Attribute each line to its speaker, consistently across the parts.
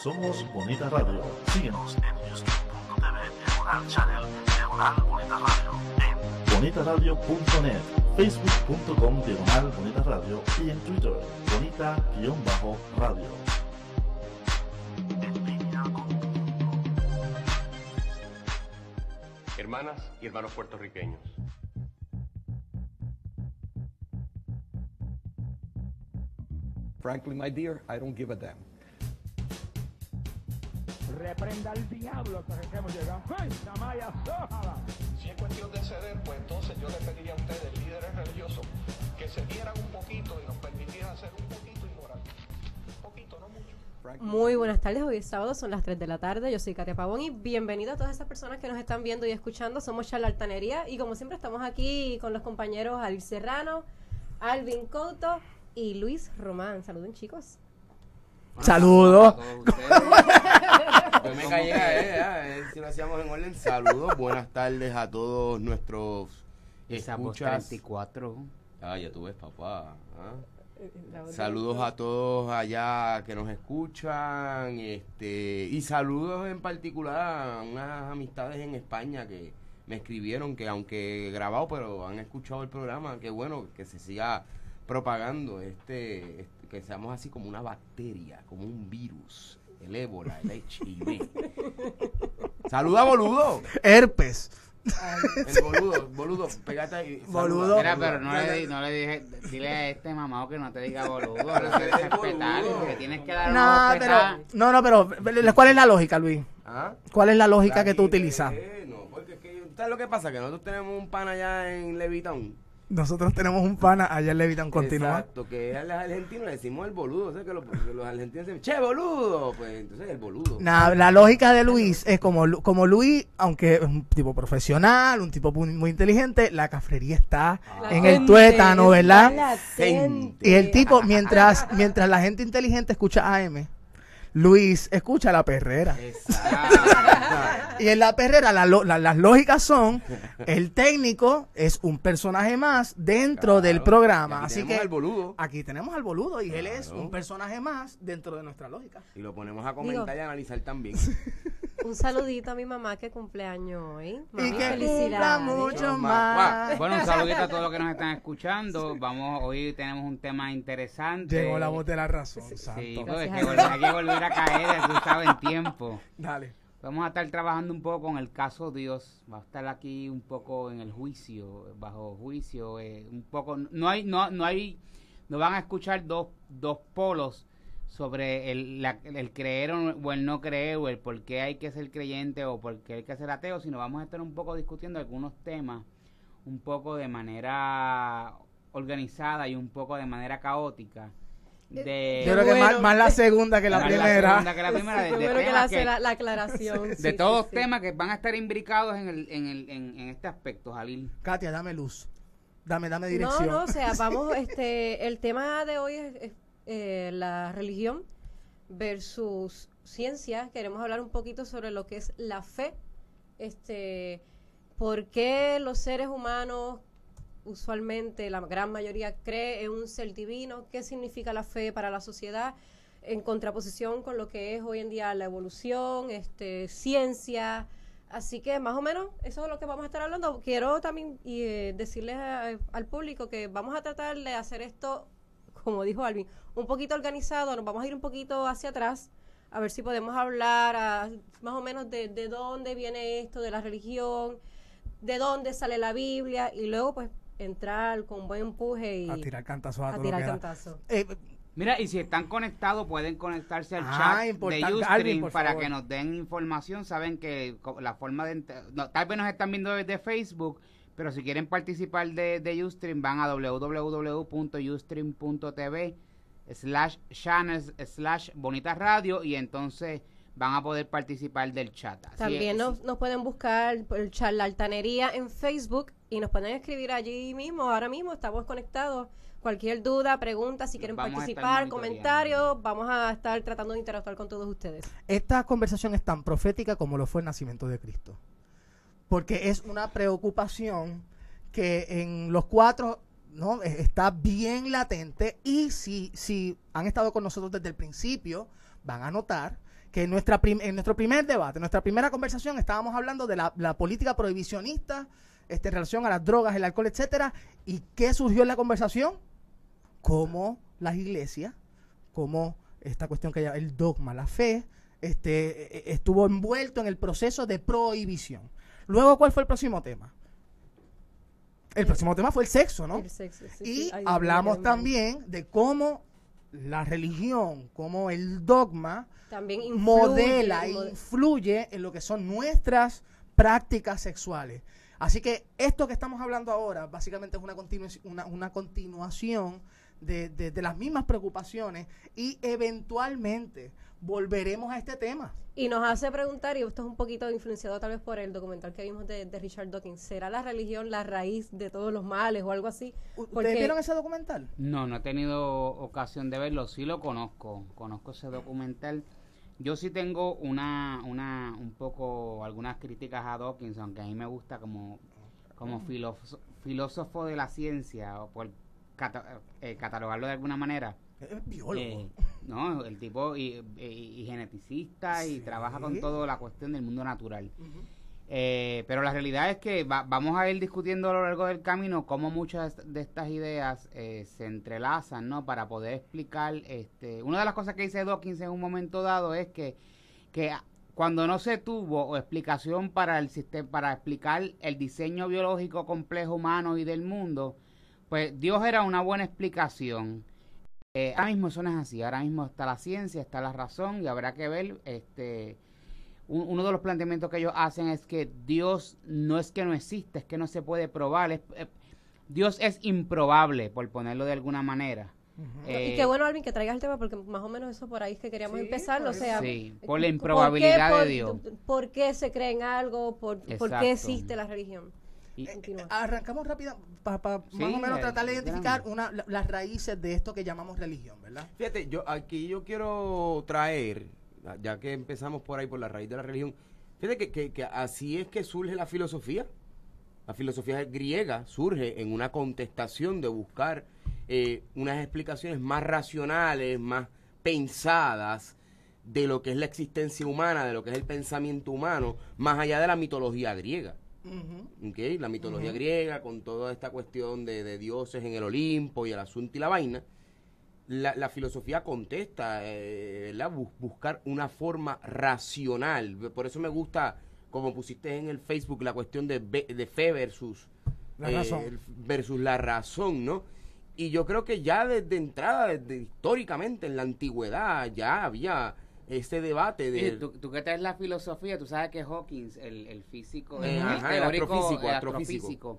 Speaker 1: Somos Bonita Radio. Síguenos en youtube.tv, Diagonal Channel, Diagonal Bonita Radio, en bonitaradio.net, facebook.com, Diagonal Bonita Radio y en Twitter, Bonita-Radio. En línea con...
Speaker 2: Hermanas y hermanos puertorriqueños.
Speaker 3: Frankly, my dear, I don't give a damn.
Speaker 4: Reprenda al diablo hasta que hemos llegado. ¡Ay, Samaya, sójala!
Speaker 5: Si es cuestión de ceder, pues entonces yo le pediría a ustedes, líderes religiosos, que se dieran un poquito y nos permitieran ser un poquito inmoral. Un poquito, no mucho.
Speaker 6: Muy buenas tardes, hoy es sábado, son las 3 de la tarde, yo soy Katia Pavón y bienvenido a todas esas personas que nos están viendo y escuchando. Somos Charla Altanería y como siempre estamos aquí con los compañeros Alil Serrano, Alvin Couto y Luis Román. Saluden, chicos.
Speaker 7: Saludos.
Speaker 8: Yo me callé, si lo hacíamos en orden. Saludos, buenas tardes a todos nuestros escuchas.
Speaker 9: 34.
Speaker 8: Ya tú ves, papá. Saludos a todos allá que nos escuchan, y saludos en particular a unas amistades en España que me escribieron que aunque grabado, pero han escuchado el programa. Qué bueno que se siga propagando que seamos así como una bacteria, como un virus, el ébola, el HIV. Saluda, boludo.
Speaker 7: Herpes.
Speaker 8: El boludo, pégate ahí.
Speaker 7: Boludo.
Speaker 9: Mira, pero no le dije, dile a este mamado que no te diga boludo, no te respetar, que tienes que dar una bofetada.
Speaker 7: pero ¿cuál es la lógica, Luis?
Speaker 8: ¿Ah?
Speaker 7: ¿Cuál es la lógica que tú utilizas?
Speaker 8: No, porque es que, ¿sabes lo que pasa? Que nosotros tenemos un pan allá en Levitown.
Speaker 7: Nosotros tenemos un pana allá en Levitown, continúa.
Speaker 8: Exacto, que a los argentinos le decimos el boludo, o sea que los argentinos dicen, che, boludo, pues entonces el boludo.
Speaker 7: La lógica de Luis es como Luis, aunque es un tipo profesional, un tipo muy inteligente, la cafrería está en el tuétano, ¿verdad? Y el tipo, mientras la gente inteligente escucha AM, Luis escucha la perrera. Y en la perrera las lógicas son, el técnico es un personaje más dentro del programa. Así que aquí tenemos al boludo y él es un personaje más dentro de nuestra lógica.
Speaker 8: Y lo ponemos a comentar y a analizar también.
Speaker 6: Un saludito a mi mamá que cumpleaños hoy.
Speaker 7: Y que cumpla mucho más.
Speaker 9: Bueno, un saludito a todos los que nos están escuchando. Hoy tenemos un tema interesante.
Speaker 7: Llegó la voz de la razón,
Speaker 9: Sí, pues, hay que volver a caer, tú sabes, en tiempo.
Speaker 7: Dale.
Speaker 9: Vamos a estar trabajando un poco con el caso Dios. Va a estar aquí un poco en el juicio, bajo juicio, un poco. No van a escuchar dos polos sobre el creer o el no creer, o el por qué hay que ser creyente o por qué hay que ser ateo, sino vamos a estar un poco discutiendo algunos temas un poco de manera organizada y un poco de manera caótica.
Speaker 7: Yo creo que más la segunda que la primera.
Speaker 6: La aclaración.
Speaker 9: De todos temas que van a estar imbricados en este aspecto, Jalil.
Speaker 7: Katia, dame luz. Dame dirección.
Speaker 6: No, o sea, vamos, el tema de hoy es la religión versus ciencia. Queremos hablar un poquito sobre lo que es la fe. ¿Por qué los seres humanos usualmente la gran mayoría cree en un ser divino? ¿Qué significa la fe para la sociedad? En contraposición con lo que es hoy en día la evolución, ciencia. Así que más o menos eso es lo que vamos a estar hablando. Quiero también decirles al público que vamos a tratar de hacer esto, como dijo Alvin, un poquito organizado. Nos vamos a ir un poquito hacia atrás, a ver si podemos hablar más o menos de dónde viene esto de la religión, de dónde sale la Biblia, y luego pues entrar con buen empuje y
Speaker 7: a tirar cantazos
Speaker 6: a tirar cantazos.
Speaker 9: Mira, y si están conectados, pueden conectarse al chat de Ustream para que nos den información. Saben que la forma de... tal vez nos están viendo desde Facebook, pero si quieren participar de Ustream, van a www.ustream.tv/channels/Bonita Radio y entonces van a poder participar del chat.
Speaker 6: También nos pueden buscar por el chat La Altanería en Facebook y nos pueden escribir allí mismo. Ahora mismo estamos conectados. Cualquier duda, pregunta, si quieren participar, comentarios, vamos a estar tratando de interactuar con todos ustedes.
Speaker 7: Esta conversación es tan profética como lo fue el nacimiento de Cristo. Porque es una preocupación que en los cuatro, ¿no?, está bien latente, y si han estado con nosotros desde el principio, van a notar que en nuestro primer debate, en nuestra primera conversación, estábamos hablando de la política prohibicionista en relación a las drogas, el alcohol, etcétera. ¿Y qué surgió en la conversación? Cómo las iglesias, cómo esta cuestión que llama el dogma, la fe, estuvo envuelto en el proceso de prohibición. Luego, ¿cuál fue el próximo tema? El próximo tema fue el sexo, ¿no?
Speaker 6: El sexo, sí,
Speaker 7: y
Speaker 6: sí.
Speaker 7: hablamos también de cómo la religión, cómo el dogma
Speaker 6: también
Speaker 7: modela e influye en lo que son nuestras prácticas sexuales. Así que esto que estamos hablando ahora básicamente es una continuación de las mismas preocupaciones, y eventualmente volveremos a este tema.
Speaker 6: Y nos hace preguntar, y esto es un poquito influenciado tal vez por el documental que vimos de Richard Dawkins, ¿será la religión la raíz de todos los males o algo así?
Speaker 7: ¿Ustedes vieron ese documental?
Speaker 9: No he tenido ocasión de verlo, sí lo conozco ese documental. Yo sí tengo un poco, algunas críticas a Dawkins, aunque a mí me gusta como filósofo de la ciencia, o por catalogarlo de alguna manera.
Speaker 7: Es biólogo.
Speaker 9: No, el tipo y geneticista, sí, y trabaja con toda la cuestión del mundo natural. Pero la realidad es que vamos a ir discutiendo a lo largo del camino cómo muchas de estas ideas se entrelazan, ¿no? Para poder explicar, una de las cosas que dice Dawkins en un momento dado es que cuando no se tuvo explicación para explicar el diseño biológico complejo humano y del mundo, pues Dios era una buena explicación. Ahora mismo eso no es así. Ahora mismo está la ciencia, está la razón, y habrá que ver. Uno de los planteamientos que ellos hacen es que Dios no es que no existe, es que no se puede probar. Dios es improbable, por ponerlo de alguna manera.
Speaker 6: Y qué bueno, Alvin, que traigas el tema, porque más o menos eso por ahí es que queríamos empezar. O sea,
Speaker 9: sí, por la improbabilidad de Dios.
Speaker 6: ¿Por qué se cree en algo? ¿Por qué existe la religión?
Speaker 7: Arrancamos rápido para más o menos tratar de identificar las raíces de esto que llamamos religión, ¿verdad?
Speaker 8: Fíjate, yo quiero traer, ya que empezamos por ahí por la raíz de la religión, fíjate que así es que surge la filosofía. La filosofía griega surge en una contestación de buscar unas explicaciones más racionales, más pensadas de lo que es la existencia humana, de lo que es el pensamiento humano, más allá de la mitología griega. Okay, la mitología griega, con toda esta cuestión de dioses en el Olimpo y el asunto y la vaina, la filosofía contesta, buscar una forma racional. Por eso me gusta, como pusiste en el Facebook, la cuestión de fe versus la razón, ¿no? Y yo creo que ya desde entrada, históricamente en la antigüedad, ya había ese debate de...
Speaker 9: Tú que traes la filosofía, tú sabes que Hawkins, el físico, el astrofísico,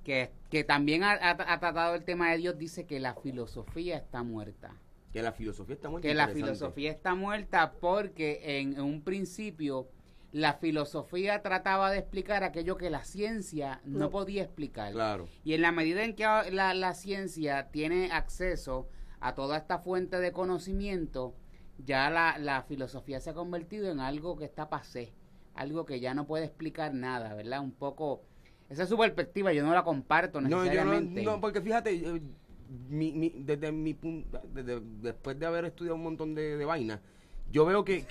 Speaker 9: que también ha tratado el tema de Dios, dice que la filosofía está muerta.
Speaker 8: Que la filosofía está muerta.
Speaker 9: Que la filosofía está muerta porque en un principio la filosofía trataba de explicar aquello que la ciencia no podía explicar.
Speaker 8: Claro.
Speaker 9: Y en la medida en que la ciencia tiene acceso a toda esta fuente de conocimiento, ya la filosofía se ha convertido en algo que está pasé, algo que ya no puede explicar nada, ¿verdad? Un poco, esa es su perspectiva, yo no la comparto necesariamente.
Speaker 8: No, porque fíjate, desde mi punto, después de haber estudiado un montón de vainas, yo veo que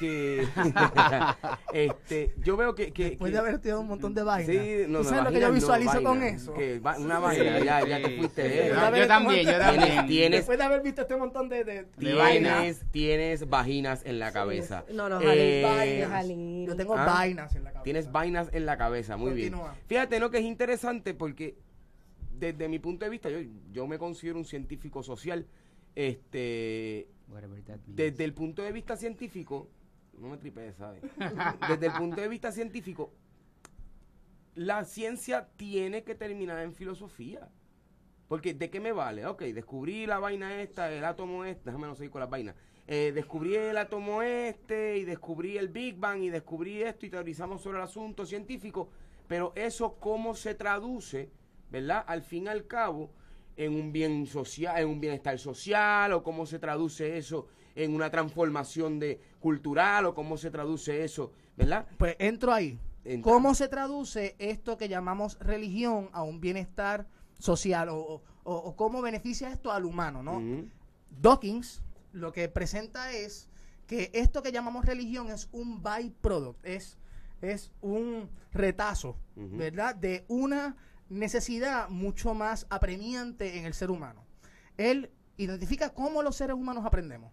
Speaker 7: después de haber estudiado un montón de vainas.
Speaker 8: Sí,
Speaker 7: ¿Tú sabes lo que yo visualizo con eso?
Speaker 8: Una vaina, ya te fuiste.
Speaker 9: Yo también.
Speaker 7: Después de haber visto este montón de
Speaker 8: vainas. Tienes vaginas en la cabeza.
Speaker 6: Jalín.
Speaker 7: Yo tengo vainas en la cabeza.
Speaker 8: Tienes vainas en la cabeza, muy bien. Fíjate, ¿no? Que es interesante porque desde mi punto de vista, yo me considero un científico social. Desde el punto de vista científico, no me tripees, ¿sabes? Desde el punto de vista científico, la ciencia tiene que terminar en filosofía. Porque ¿de qué me vale? Ok, descubrí la vaina esta, el átomo este, déjame no seguir con las vainas. Descubrí el átomo este y descubrí el Big Bang y descubrí esto y teorizamos sobre el asunto científico, pero eso cómo se traduce, ¿verdad? Al fin y al cabo, en un bien social, en un bienestar social, o cómo se traduce eso en una transformación cultural, o cómo se traduce eso, ¿verdad?
Speaker 7: Pues entro ahí. ¿Cómo se traduce esto que llamamos religión a un bienestar social, o cómo beneficia esto al humano, ¿no? Dawkins lo que presenta es que esto que llamamos religión es un byproduct, es un retazo, ¿verdad? De una necesidad mucho más apremiante en el ser humano. Él identifica cómo los seres humanos aprendemos.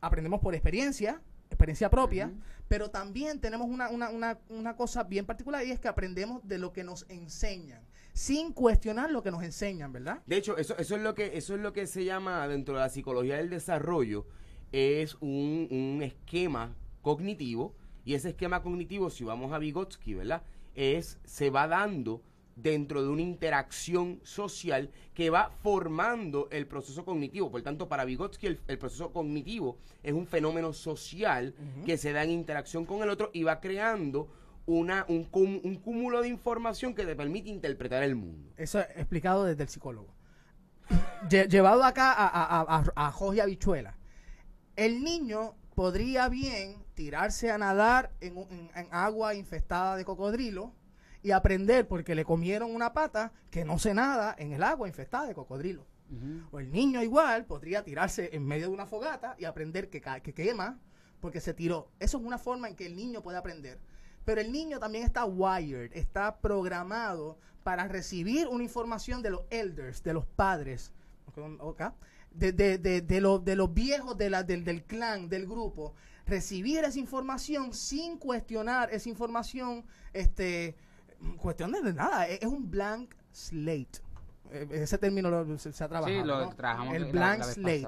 Speaker 7: Aprendemos por experiencia propia, pero también tenemos una cosa bien particular, y es que aprendemos de lo que nos enseñan, sin cuestionar lo que nos enseñan, ¿verdad?
Speaker 8: De hecho, eso es lo que se llama dentro de la psicología del desarrollo, es un esquema cognitivo, y ese esquema cognitivo, si vamos a Vygotsky, ¿verdad?, se va dando dentro de una interacción social que va formando el proceso cognitivo. Por tanto, para Vygotsky el proceso cognitivo es un fenómeno social que se da en interacción con el otro y va creando un cúmulo de información que te permite interpretar el mundo.
Speaker 7: Eso es explicado desde el psicólogo. Llevado acá a Jos y habichuela. El niño podría bien tirarse a nadar en agua infestada de cocodrilo y aprender porque le comieron una pata que no se nada en el agua infestada de cocodrilo. O el niño igual podría tirarse en medio de una fogata y aprender que quema porque se tiró. Eso es una forma en que el niño puede aprender. Pero el niño también está wired, está programado para recibir una información de los elders, de los padres, de los viejos del clan, del grupo. Recibir esa información sin cuestionar esa información, cuestión de nada, es un blank slate. Ese término se ha trabajado.
Speaker 9: Sí, lo
Speaker 7: ¿no?
Speaker 9: trabajamos
Speaker 7: el blank slate.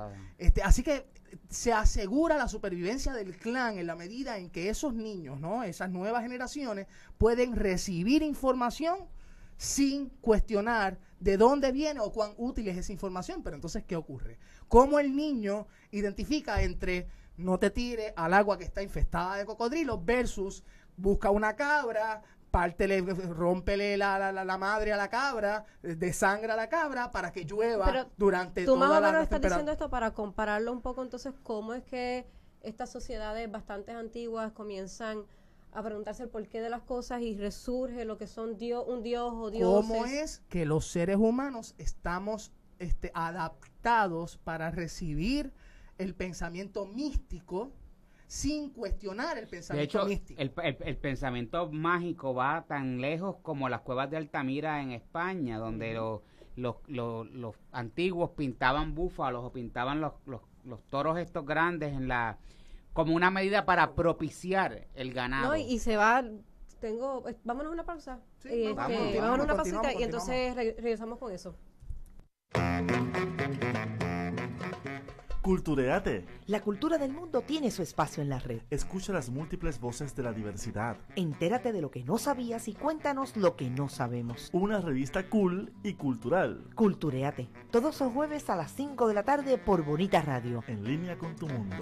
Speaker 7: Así que se asegura la supervivencia del clan en la medida en que esos niños, ¿no?, esas nuevas generaciones, pueden recibir información sin cuestionar de dónde viene o cuán útil es esa información. Pero entonces, ¿qué ocurre? ¿Cómo el niño identifica entre no te tires al agua que está infestada de cocodrilos versus busca una cabra, rómpele la madre a la cabra, desangra a la cabra para que llueva? Pero durante
Speaker 6: tú
Speaker 7: toda
Speaker 6: más o
Speaker 7: la
Speaker 6: menos estás diciendo esto para compararlo un poco. Entonces, ¿cómo es que estas sociedades bastante antiguas comienzan a preguntarse el porqué de las cosas y resurge lo que son un dios o dioses?
Speaker 7: ¿Cómo es que los seres humanos estamos adaptados para recibir el pensamiento místico sin cuestionar el pensamiento místico?
Speaker 9: El pensamiento mágico va tan lejos como las cuevas de Altamira en España, donde los antiguos pintaban búfalos o pintaban los toros estos grandes como una medida para propiciar el ganado.
Speaker 6: No, y se va... vámonos a una pausa.
Speaker 7: Sí,
Speaker 6: vámonos a una pausita y entonces regresamos con eso.
Speaker 1: Cultureate.
Speaker 3: La cultura del mundo tiene su espacio en la red.
Speaker 1: Escucha las múltiples voces de la diversidad.
Speaker 3: Entérate de lo que no sabías y cuéntanos lo que no sabemos.
Speaker 1: Una revista cool y cultural.
Speaker 3: Cultureate. Todos los jueves a las 5 de la tarde por Bonita Radio.
Speaker 1: En línea con tu mundo.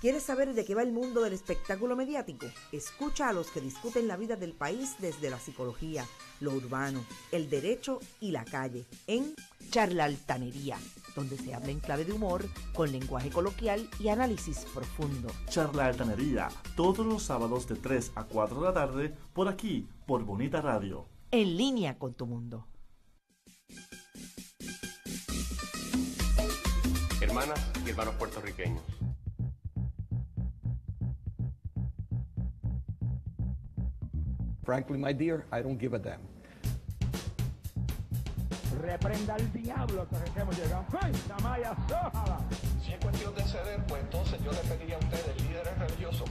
Speaker 3: ¿Quieres saber de qué va el mundo del espectáculo mediático? Escucha a los que discuten la vida del país desde la psicología, lo urbano, el derecho y la calle, en Charlaltanería, donde se habla en clave de humor, con lenguaje coloquial y análisis profundo.
Speaker 1: Charlaltanería, todos los sábados de 3 a 4 de la tarde, por aquí, por Bonita Radio.
Speaker 3: En línea con tu mundo.
Speaker 2: Hermanas y hermanos puertorriqueños.
Speaker 5: Frankly, my dear, I don't give a damn.
Speaker 4: Reprenda al diablo hasta que hemos llegado. ¡Ay, Samaya Sójala!
Speaker 5: Si es cuestión de ceder, pues entonces yo le pediría a ustedes, líderes religiosos,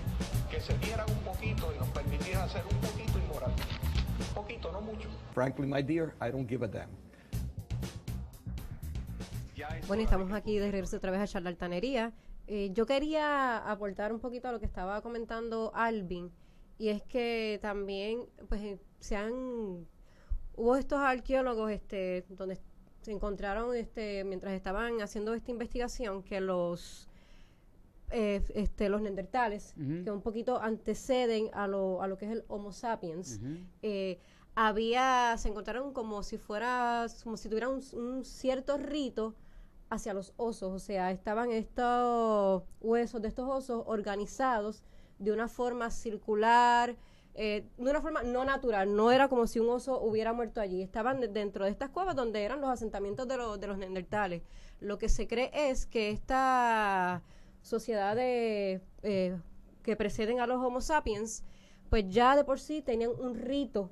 Speaker 5: que se dieran un poquito y nos permitieran ser un poquito inmoral. Un poquito, no mucho. Frankly, my dear, I don't give a damn.
Speaker 6: Bueno, estamos aquí de regreso otra vez a Charlaltanería. Yo quería aportar un poquito a lo que estaba comentando Alvin, y es que también pues hubo estos arqueólogos donde se encontraron mientras estaban haciendo esta investigación que los neandertales, que un poquito anteceden a lo que es el Homo sapiens, se encontraron como si tuvieran un cierto rito hacia los osos. O sea, estaban estos huesos de estos osos organizados de una forma circular, de una forma no natural. No era como si un oso hubiera muerto allí. Estaban dentro de estas cuevas donde eran los asentamientos de los neandertales. Lo que se cree es que esta sociedad que preceden a los Homo sapiens, pues ya de por sí tenían un rito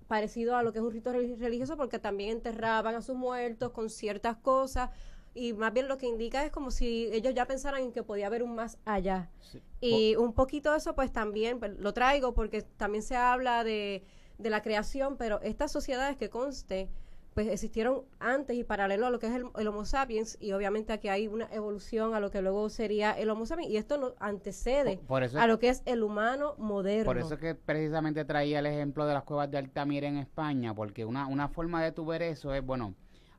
Speaker 6: parecido a lo que es un rito religioso, porque también enterraban a sus muertos con ciertas cosas, y más bien lo que indica es como si ellos ya pensaran en que podía haber un más allá. Sí. Y un poquito de eso pues también pues, lo traigo porque también se habla de la creación, pero estas sociedades que conste pues existieron antes y paralelo a lo que es el Homo sapiens, y obviamente aquí hay una evolución a lo que luego sería el Homo sapiens, y esto no antecede a lo que es el humano moderno.
Speaker 9: Por eso que precisamente traía el ejemplo de las cuevas de Altamira en España, porque una forma de tu ver eso es, bueno,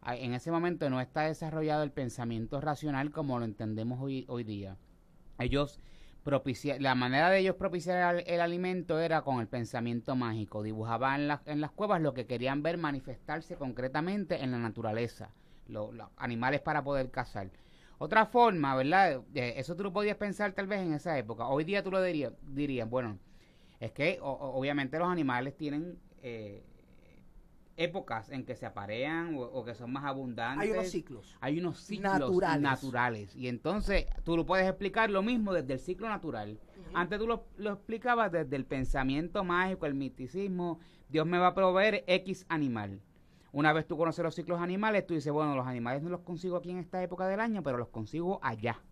Speaker 9: en ese momento no está desarrollado el pensamiento racional como lo entendemos hoy día. La manera de ellos propiciar el alimento era con el pensamiento mágico. Dibujaban en las cuevas lo que querían ver manifestarse concretamente en la naturaleza, los animales para poder cazar. Otra forma, ¿verdad? Eso tú lo podías pensar tal vez en esa época. Hoy día tú lo dirías, bueno, es que obviamente los animales tienen épocas en que se aparean o que son más abundantes. Hay unos ciclos naturales. Y entonces tú lo puedes explicar lo mismo desde el ciclo natural. Antes tú lo explicabas desde el pensamiento mágico, el misticismo. Dios me va a proveer X animal. Una vez tú conoces los ciclos animales, tú dices, bueno, los animales no los consigo aquí en esta época del año, pero los consigo allá.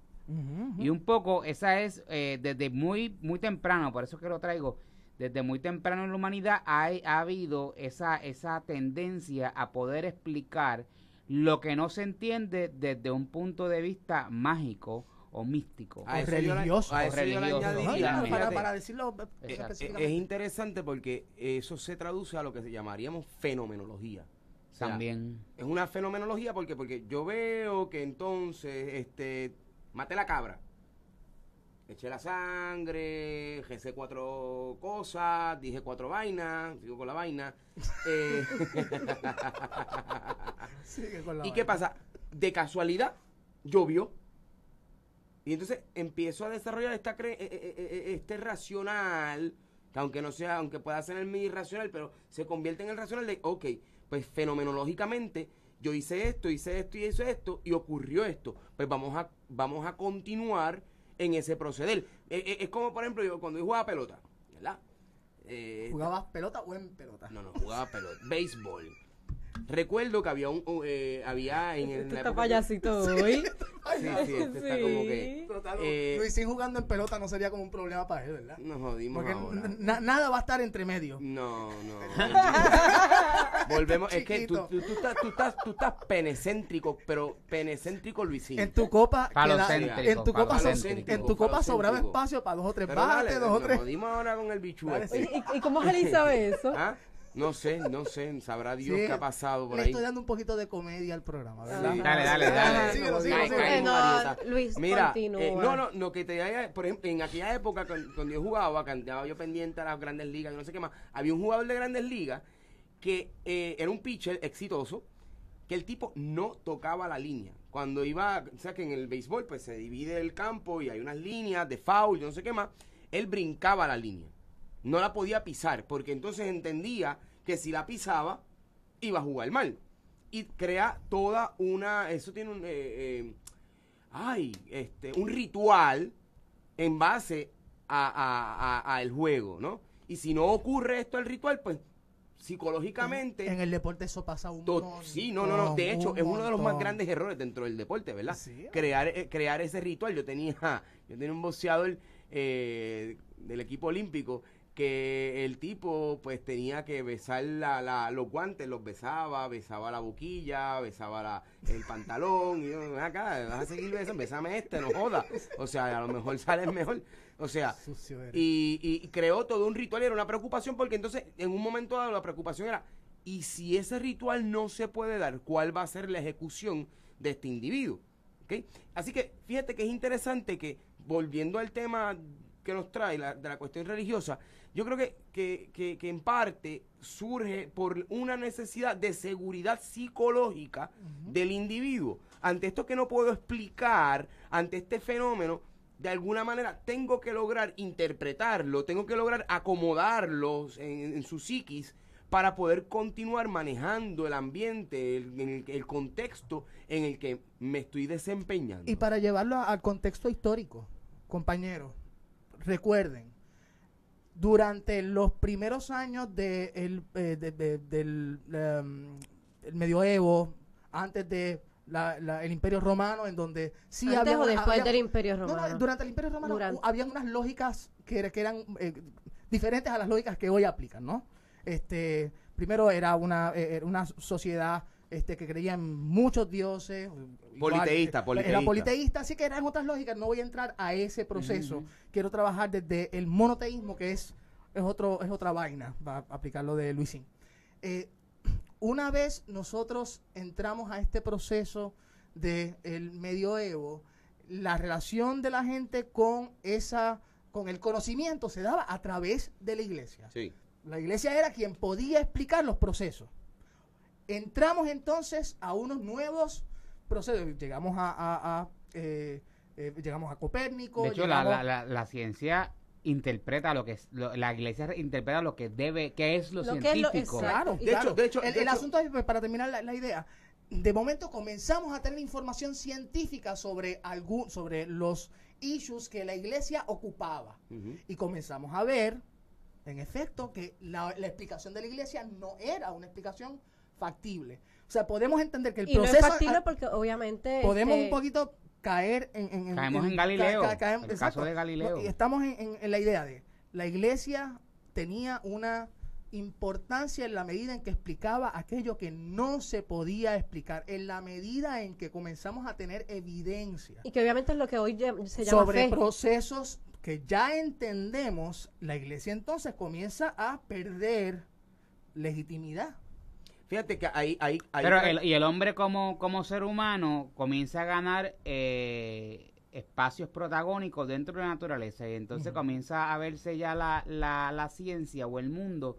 Speaker 9: Y un poco esa es desde muy, muy temprano, por eso que lo traigo. Desde muy temprano en la humanidad ha habido esa tendencia a poder explicar lo que no se entiende desde un punto de vista mágico o místico.
Speaker 8: O religioso. Para decirlo es interesante porque eso se traduce a lo que llamaríamos fenomenología. O sea,
Speaker 9: también.
Speaker 8: Es una fenomenología porque yo veo que entonces maté la cabra. Eché la sangre, recé 4 cosas, dije 4 vainas, sigo con la vaina.
Speaker 7: Sigue con la
Speaker 8: ¿Y
Speaker 7: vaina.
Speaker 8: qué pasa? De casualidad, llovió. Y entonces empiezo a desarrollar este racional, que aunque pueda ser el mi irracional, pero se convierte en el racional de, ok, pues fenomenológicamente, yo hice esto y hice esto, y ocurrió esto. Pues vamos a continuar en ese proceder. Es como, por ejemplo, yo cuando yo jugaba pelota, ¿verdad?
Speaker 7: ¿Jugabas pelota o en pelota?
Speaker 8: No, jugaba pelota, béisbol. Recuerdo que había en el...
Speaker 6: Está payasito hoy.
Speaker 8: Sí, está como que...
Speaker 7: Luisín jugando en pelota no sería como un problema para él, ¿verdad?
Speaker 8: Nos jodimos
Speaker 7: porque
Speaker 8: ahora.
Speaker 7: Nada va a estar entre medio.
Speaker 8: No. Volvemos, es que tú estás penecéntrico, pero penecéntrico Luisín.
Speaker 7: En tu copa
Speaker 9: en
Speaker 7: tu copa sobraba espacio para 2 o 3 bates, 2 o 3.
Speaker 8: Nos jodimos ahora con el bichu.
Speaker 6: ¿Y cómo Jali sabe eso?
Speaker 8: ¿Ah? No sé, sabrá Dios qué ha pasado por
Speaker 7: le
Speaker 8: ahí.
Speaker 7: estoy dando un poquito de comedia al programa, ¿verdad?
Speaker 8: Sí.
Speaker 9: Dale.
Speaker 7: Síguelo.
Speaker 6: Luis,
Speaker 8: mira,
Speaker 6: continúa.
Speaker 8: no, que te haya, por ejemplo, en aquella época cuando yo jugaba, que andaba yo pendiente a las Grandes Ligas, y no sé qué más, había un jugador de Grandes Ligas que era un pitcher exitoso, que el tipo no tocaba la línea. Cuando iba, o sea que en el béisbol pues se divide el campo y hay unas líneas de foul, yo no sé qué más, él brincaba la línea. No la podía pisar, porque entonces entendía que si la pisaba, iba a jugar mal. Y crea toda una... Eso tiene un ritual en base a el juego, ¿no? Y si no ocurre esto, el ritual, pues, psicológicamente...
Speaker 7: En el deporte eso pasa un montón.
Speaker 8: Sí, no. De hecho, es uno de los más grandes errores dentro del deporte, ¿verdad?
Speaker 7: Sí.
Speaker 8: Crear ese ritual. Yo tenía un boxeador del equipo olímpico que el tipo pues tenía que besar los guantes, los besaba la boquilla, besaba el pantalón, y yo, acá, vas a seguir besando, besame no joda, o sea, a lo mejor sale mejor, o sea, y creó todo un ritual, era una preocupación, porque entonces en un momento dado la preocupación era, y si ese ritual no se puede dar, ¿cuál va a ser la ejecución de este individuo? ¿Okay? Así que fíjate que es interesante que, volviendo al tema que nos trae de la cuestión religiosa, yo creo que en parte surge por una necesidad de seguridad psicológica del individuo. Ante esto que no puedo explicar, ante este fenómeno, de alguna manera tengo que lograr interpretarlo, tengo que lograr acomodarlo en su psiquis para poder continuar manejando el ambiente, el contexto en el que me estoy desempeñando.
Speaker 7: Y para llevarlo al contexto histórico, compañeros, recuerden, durante los primeros años del medioevo, antes de el Imperio Romano, en donde sí
Speaker 6: antes
Speaker 7: había...
Speaker 6: o después del Imperio Romano.
Speaker 7: No, durante el Imperio Romano había unas lógicas que eran diferentes a las lógicas que hoy aplican, ¿no? Primero era una sociedad que creía en muchos dioses.
Speaker 8: Politeísta.
Speaker 7: Era politeísta, así que eran otras lógicas. No voy a entrar a ese proceso. Quiero trabajar desde el monoteísmo, que es otra vaina, para aplicar lo de Luisín. Una vez nosotros entramos a este proceso del medioevo, la relación de la gente con el conocimiento se daba a través de la iglesia.
Speaker 8: Sí.
Speaker 7: La iglesia era quien podía explicar los procesos. Entramos entonces a unos nuevos procesos. Llegamos a Copérnico.
Speaker 9: De hecho, la ciencia interpreta lo que es, la iglesia interpreta lo que debe, que es lo científico.
Speaker 7: Claro. De hecho, el asunto es, para terminar la idea, de momento comenzamos a tener información científica sobre los issues que la iglesia ocupaba. Y comenzamos a ver, en efecto, que la explicación de la iglesia no era una explicación factible. O sea, podemos entender que el proceso...
Speaker 6: no es factible porque obviamente...
Speaker 7: Podemos un poquito caer
Speaker 9: Caemos en Galileo, el caso de Galileo.
Speaker 7: Y estamos en la idea de... La iglesia tenía una importancia en la medida en que explicaba aquello que no se podía explicar, en la medida en que comenzamos a tener evidencia.
Speaker 6: Y que obviamente es lo que hoy se llama
Speaker 7: sobre
Speaker 6: fe.
Speaker 7: Procesos que ya entendemos, la iglesia entonces comienza a perder legitimidad.
Speaker 8: Fíjate que ahí
Speaker 9: pero el hombre como ser humano comienza a ganar espacios protagónicos dentro de la naturaleza, y entonces comienza a verse ya la ciencia o el mundo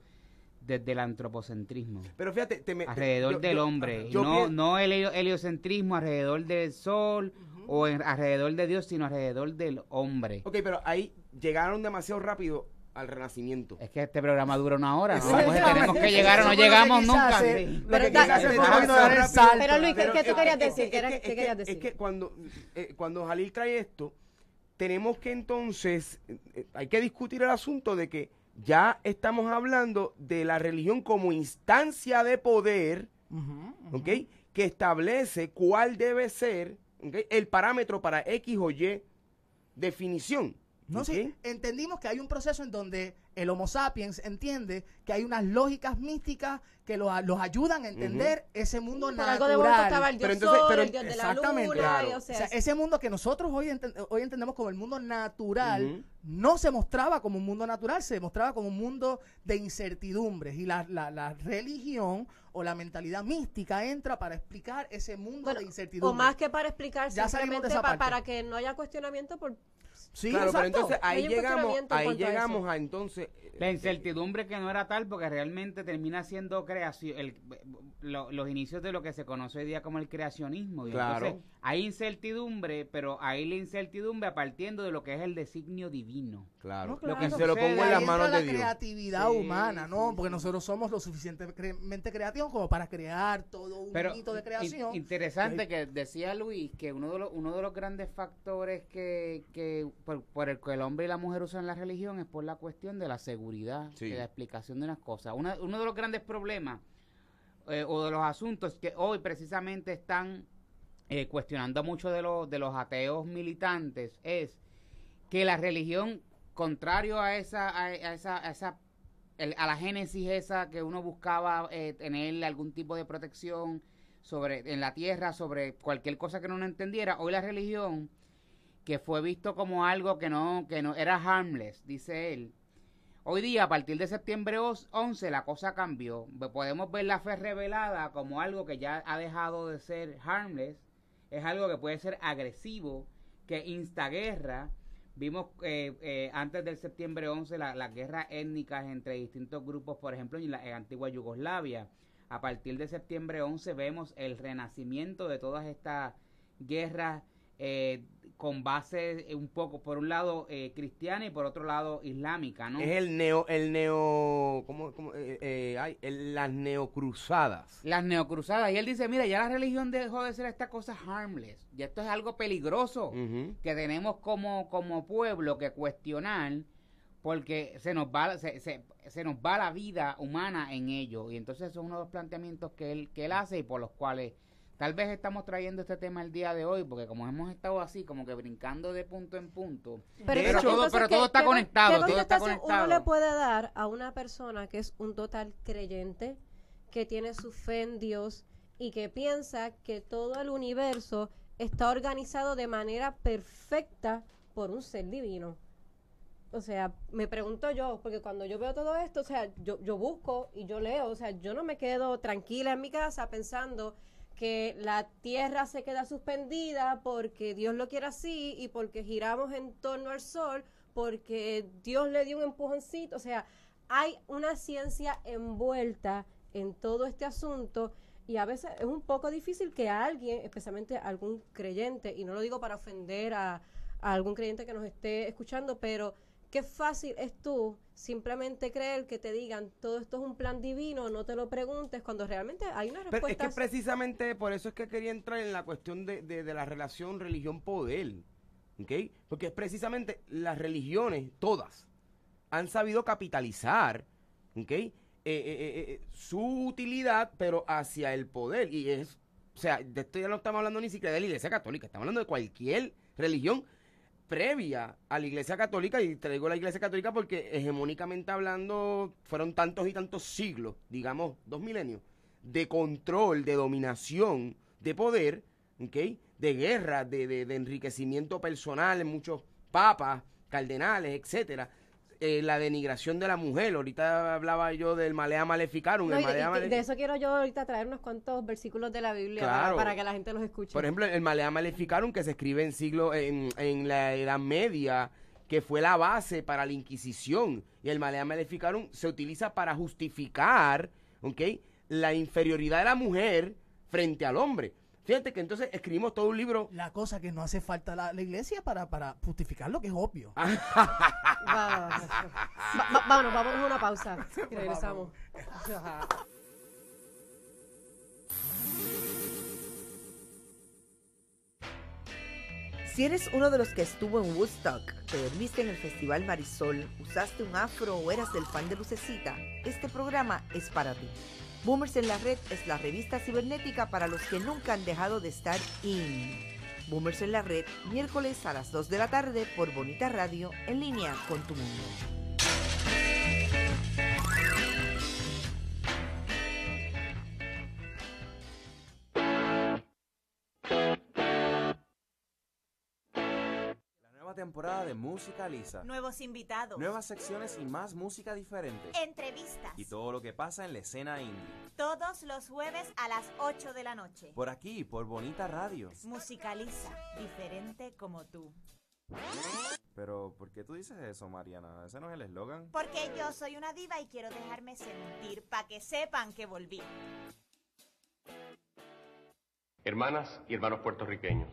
Speaker 9: desde el antropocentrismo.
Speaker 8: Pero fíjate,
Speaker 9: alrededor del hombre, no el heliocentrismo alrededor del sol o alrededor de Dios, sino alrededor del hombre.
Speaker 8: Ok, pero ahí llegaron demasiado rápido al Renacimiento.
Speaker 9: Es que este programa dura una hora, ¿no? Tenemos que llegar o no llegamos nunca.
Speaker 6: Pero Luis, ¿qué tú querías decir? ¿Qué querías decir?
Speaker 8: Es que cuando Jalil trae esto, tenemos que entonces, hay que discutir el asunto de que ya estamos hablando de la religión como instancia de poder, ¿ok? Que establece cuál debe ser, ¿okay?, el parámetro para X o Y definición.
Speaker 7: No, sí, entendimos que hay un proceso en donde el Homo sapiens entiende que hay unas lógicas místicas que los ayudan a entender ese mundo natural.
Speaker 6: Algo de momento estaba el dios sol, el dios de la luna,
Speaker 7: claro. O sea, ese mundo que nosotros hoy entendemos como el mundo natural, no se mostraba como un mundo natural, se mostraba como un mundo de incertidumbres. Y la religión o la mentalidad mística entra para explicar ese mundo de incertidumbres.
Speaker 6: O más que para explicar,
Speaker 7: ya
Speaker 6: simplemente para que no haya cuestionamiento por...
Speaker 7: Sí,
Speaker 8: claro,
Speaker 7: exacto.
Speaker 8: pero entonces ahí llegamos a entonces
Speaker 9: la incertidumbre que no era tal, porque realmente termina siendo creación, los inicios de lo que se conoce hoy día como el creacionismo. Y
Speaker 8: claro.
Speaker 9: Entonces hay incertidumbre, pero hay la incertidumbre partiendo de lo que es el designio divino.
Speaker 8: Claro.
Speaker 7: No, claro.
Speaker 8: Lo que se lo pongo en las manos de Dios.
Speaker 7: La creatividad humana, ¿no? Porque nosotros somos lo suficientemente creativos como para crear todo un mito de creación.
Speaker 9: Interesante que decía Luis que uno de los grandes factores que por el que el hombre y la mujer usan la religión es por la cuestión de la seguridad, de la explicación de unas cosas. Uno de los grandes problemas o de los asuntos que hoy precisamente están cuestionando mucho de los ateos militantes es que la religión, contrario a la génesis esa que uno buscaba tener algún tipo de protección en la tierra sobre cualquier cosa que no entendiera, hoy la religión, que fue visto como algo que no era harmless, dice él. Hoy día, a partir de septiembre 11, la cosa cambió. Podemos ver la fe revelada como algo que ya ha dejado de ser harmless, es algo que puede ser agresivo, que insta guerra. Vimos antes del septiembre 11 las guerras étnicas entre distintos grupos, por ejemplo, en la antigua Yugoslavia. A partir de septiembre 11 vemos el renacimiento de todas estas guerras con base un poco, por un lado cristiana y por otro lado islámica, ¿no?
Speaker 8: Es las neocruzadas.
Speaker 9: Las neocruzadas. Y él dice, mira, ya la religión dejó de ser esta cosa harmless. Ya esto es algo peligroso que tenemos como pueblo que cuestionar, porque se nos va la vida humana en ello. Y entonces eso es uno de los planteamientos que él hace y por los cuales tal vez estamos trayendo este tema el día de hoy, porque como hemos estado así, como que brincando de punto en punto. Pero todo está conectado.
Speaker 6: ¿Qué contestación uno le puede dar a una persona que es un total creyente, que tiene su fe en Dios y que piensa que todo el universo está organizado de manera perfecta por un ser divino? O sea, me pregunto yo, porque cuando yo veo todo esto, o sea, yo busco y yo leo, o sea, yo no me quedo tranquila en mi casa pensando que la tierra se queda suspendida porque Dios lo quiere así y porque giramos en torno al sol, porque Dios le dio un empujoncito. O sea, hay una ciencia envuelta en todo este asunto y a veces es un poco difícil que alguien, especialmente algún creyente, y no lo digo para ofender a algún creyente que nos esté escuchando, pero qué fácil es tú simplemente creer que te digan todo esto es un plan divino, no te lo preguntes, cuando realmente hay una respuesta.
Speaker 8: Pero es que precisamente por eso es que quería entrar en la cuestión de la relación religión-poder, ¿ok? Porque precisamente las religiones, todas, han sabido capitalizar, ¿ok? Su utilidad, pero hacia el poder. Y es, o sea, de esto ya no estamos hablando ni siquiera de la Iglesia Católica, estamos hablando de cualquier religión previa a la Iglesia Católica, y traigo la Iglesia Católica porque hegemónicamente hablando fueron tantos y tantos siglos, digamos 2 milenios, de control, de dominación, de poder, ¿okay? De guerra, de enriquecimiento personal en muchos papas, cardenales, etcétera. La denigración de la mujer, ahorita hablaba yo del Malea Maleficarum.
Speaker 6: No, de eso quiero yo ahorita traer unos cuantos versículos de la Biblia, claro, para que la gente los escuche.
Speaker 8: Por ejemplo, el Malea Maleficarum, que se escribe en la Edad Media, que fue la base para la Inquisición, y el Malea Maleficarum se utiliza para justificar, ¿okay?, la inferioridad de la mujer frente al hombre. Fíjate que entonces escribimos todo un libro.
Speaker 7: La cosa que no hace falta la iglesia para justificar lo que es obvio.
Speaker 6: Vámonos a una pausa y regresamos.
Speaker 3: Si eres uno de los que estuvo en Woodstock, te dormiste en el Festival Marisol, usaste un afro o eras del fan de Lucecita, este programa es para ti. Boomers en la Red es la revista cibernética para los que nunca han dejado de estar in. Boomers en la Red, miércoles a las 2 de la tarde por Bonita Radio, en línea con tu mundo.
Speaker 10: Temporada de Música Lisa.
Speaker 11: Nuevos invitados.
Speaker 10: Nuevas secciones y más música diferente.
Speaker 11: Entrevistas.
Speaker 10: Y todo lo que pasa en la escena indie.
Speaker 11: Todos los jueves a las 8 de la noche.
Speaker 10: Por aquí, por Bonita Radio.
Speaker 11: Música Lisa, diferente como tú.
Speaker 10: Pero, ¿por qué tú dices eso, Mariana? ¿Ese no es el eslogan?
Speaker 11: Porque yo soy una diva y quiero dejarme sentir para que sepan que volví.
Speaker 2: Hermanas y hermanos puertorriqueños.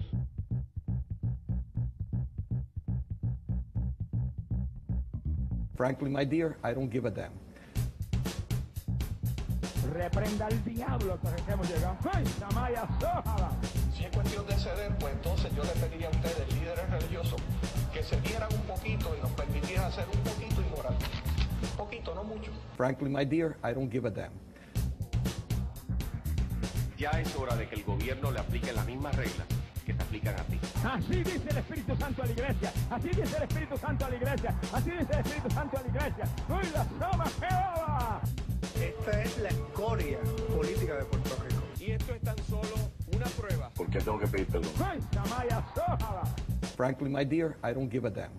Speaker 5: Frankly, my dear, I don't give a damn.
Speaker 4: Reprenda al diablo hasta que hemos llegado. ¡Ay, Samaya Sójala!
Speaker 5: Si es cuestión de ceder, pues entonces yo le pediría a ustedes, líderes religiosos, que se dieran un poquito y nos permitieran ser un poquito inmoral. Un poquito, no mucho. Frankly, my dear, I don't give a damn.
Speaker 2: Ya es hora de que el gobierno le aplique las mismas reglas que te aplican a ti.
Speaker 4: Así dice el Espíritu Santo a la iglesia. Así dice el Espíritu Santo a la iglesia. Así dice el Espíritu Santo a la iglesia. ¡Uy, la soma Jehová!
Speaker 12: Esta es la escoria política de Puerto Rico.
Speaker 2: Y esto es tan solo una prueba.
Speaker 5: ¿Por qué tengo que pedir perdón?
Speaker 4: ¡Ay, Samaya Sójala!
Speaker 5: Frankly, my dear, I don't give a damn.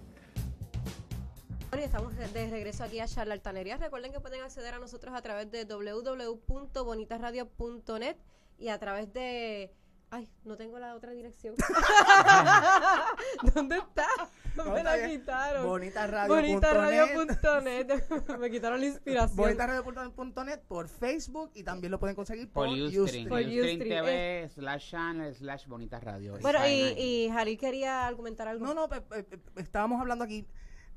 Speaker 6: Bueno, estamos de regreso aquí a Charlatanería. Recuerden que pueden acceder a nosotros a través de www.bonitasradio.net y a través de Ay, no tengo la otra dirección. ¿Dónde está? Me la quitaron. Bonitaradio.net. Me quitaron la inspiración.
Speaker 7: Bonitaradio.net por Facebook y también lo pueden conseguir por Ustream.
Speaker 9: Por Ustream TV /channel/bonitaradio.
Speaker 6: Bueno, y Jalil quería argumentar algo.
Speaker 7: No, estábamos hablando aquí.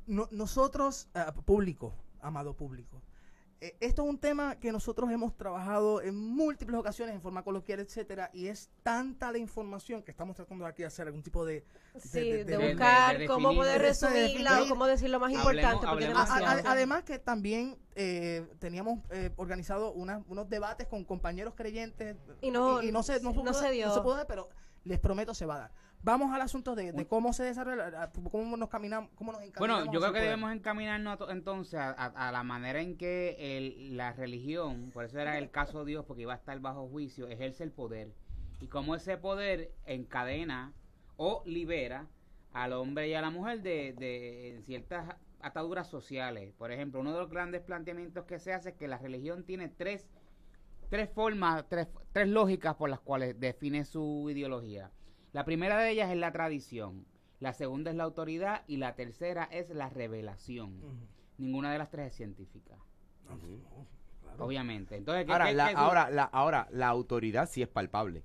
Speaker 7: Nosotros, público, amado público, esto es un tema que nosotros hemos trabajado en múltiples ocasiones en forma coloquial, etcétera, y es tanta la información que estamos tratando aquí de hacer algún tipo de
Speaker 6: buscar cómo poder resumirla o cómo decir lo más importante.
Speaker 7: Además que también teníamos organizado unos debates con compañeros creyentes y no se dio. No se pudo dar, pero les prometo se va a dar. Vamos al asunto de cómo se desarrolla, cómo nos encaminamos.
Speaker 9: Bueno, yo creo que debemos encaminarnos entonces a la manera en que la religión, por eso era el caso de Dios, porque iba a estar bajo juicio, ejerce el poder. Y cómo ese poder encadena o libera al hombre y a la mujer de ciertas ataduras sociales. Por ejemplo, uno de los grandes planteamientos que se hace es que la religión tiene tres formas, tres lógicas por las cuales define su ideología. La primera de ellas es la tradición, la segunda es la autoridad y la tercera es la revelación. Ninguna de las tres es científica. Claro. Obviamente. Entonces,
Speaker 8: ahora la autoridad sí es palpable.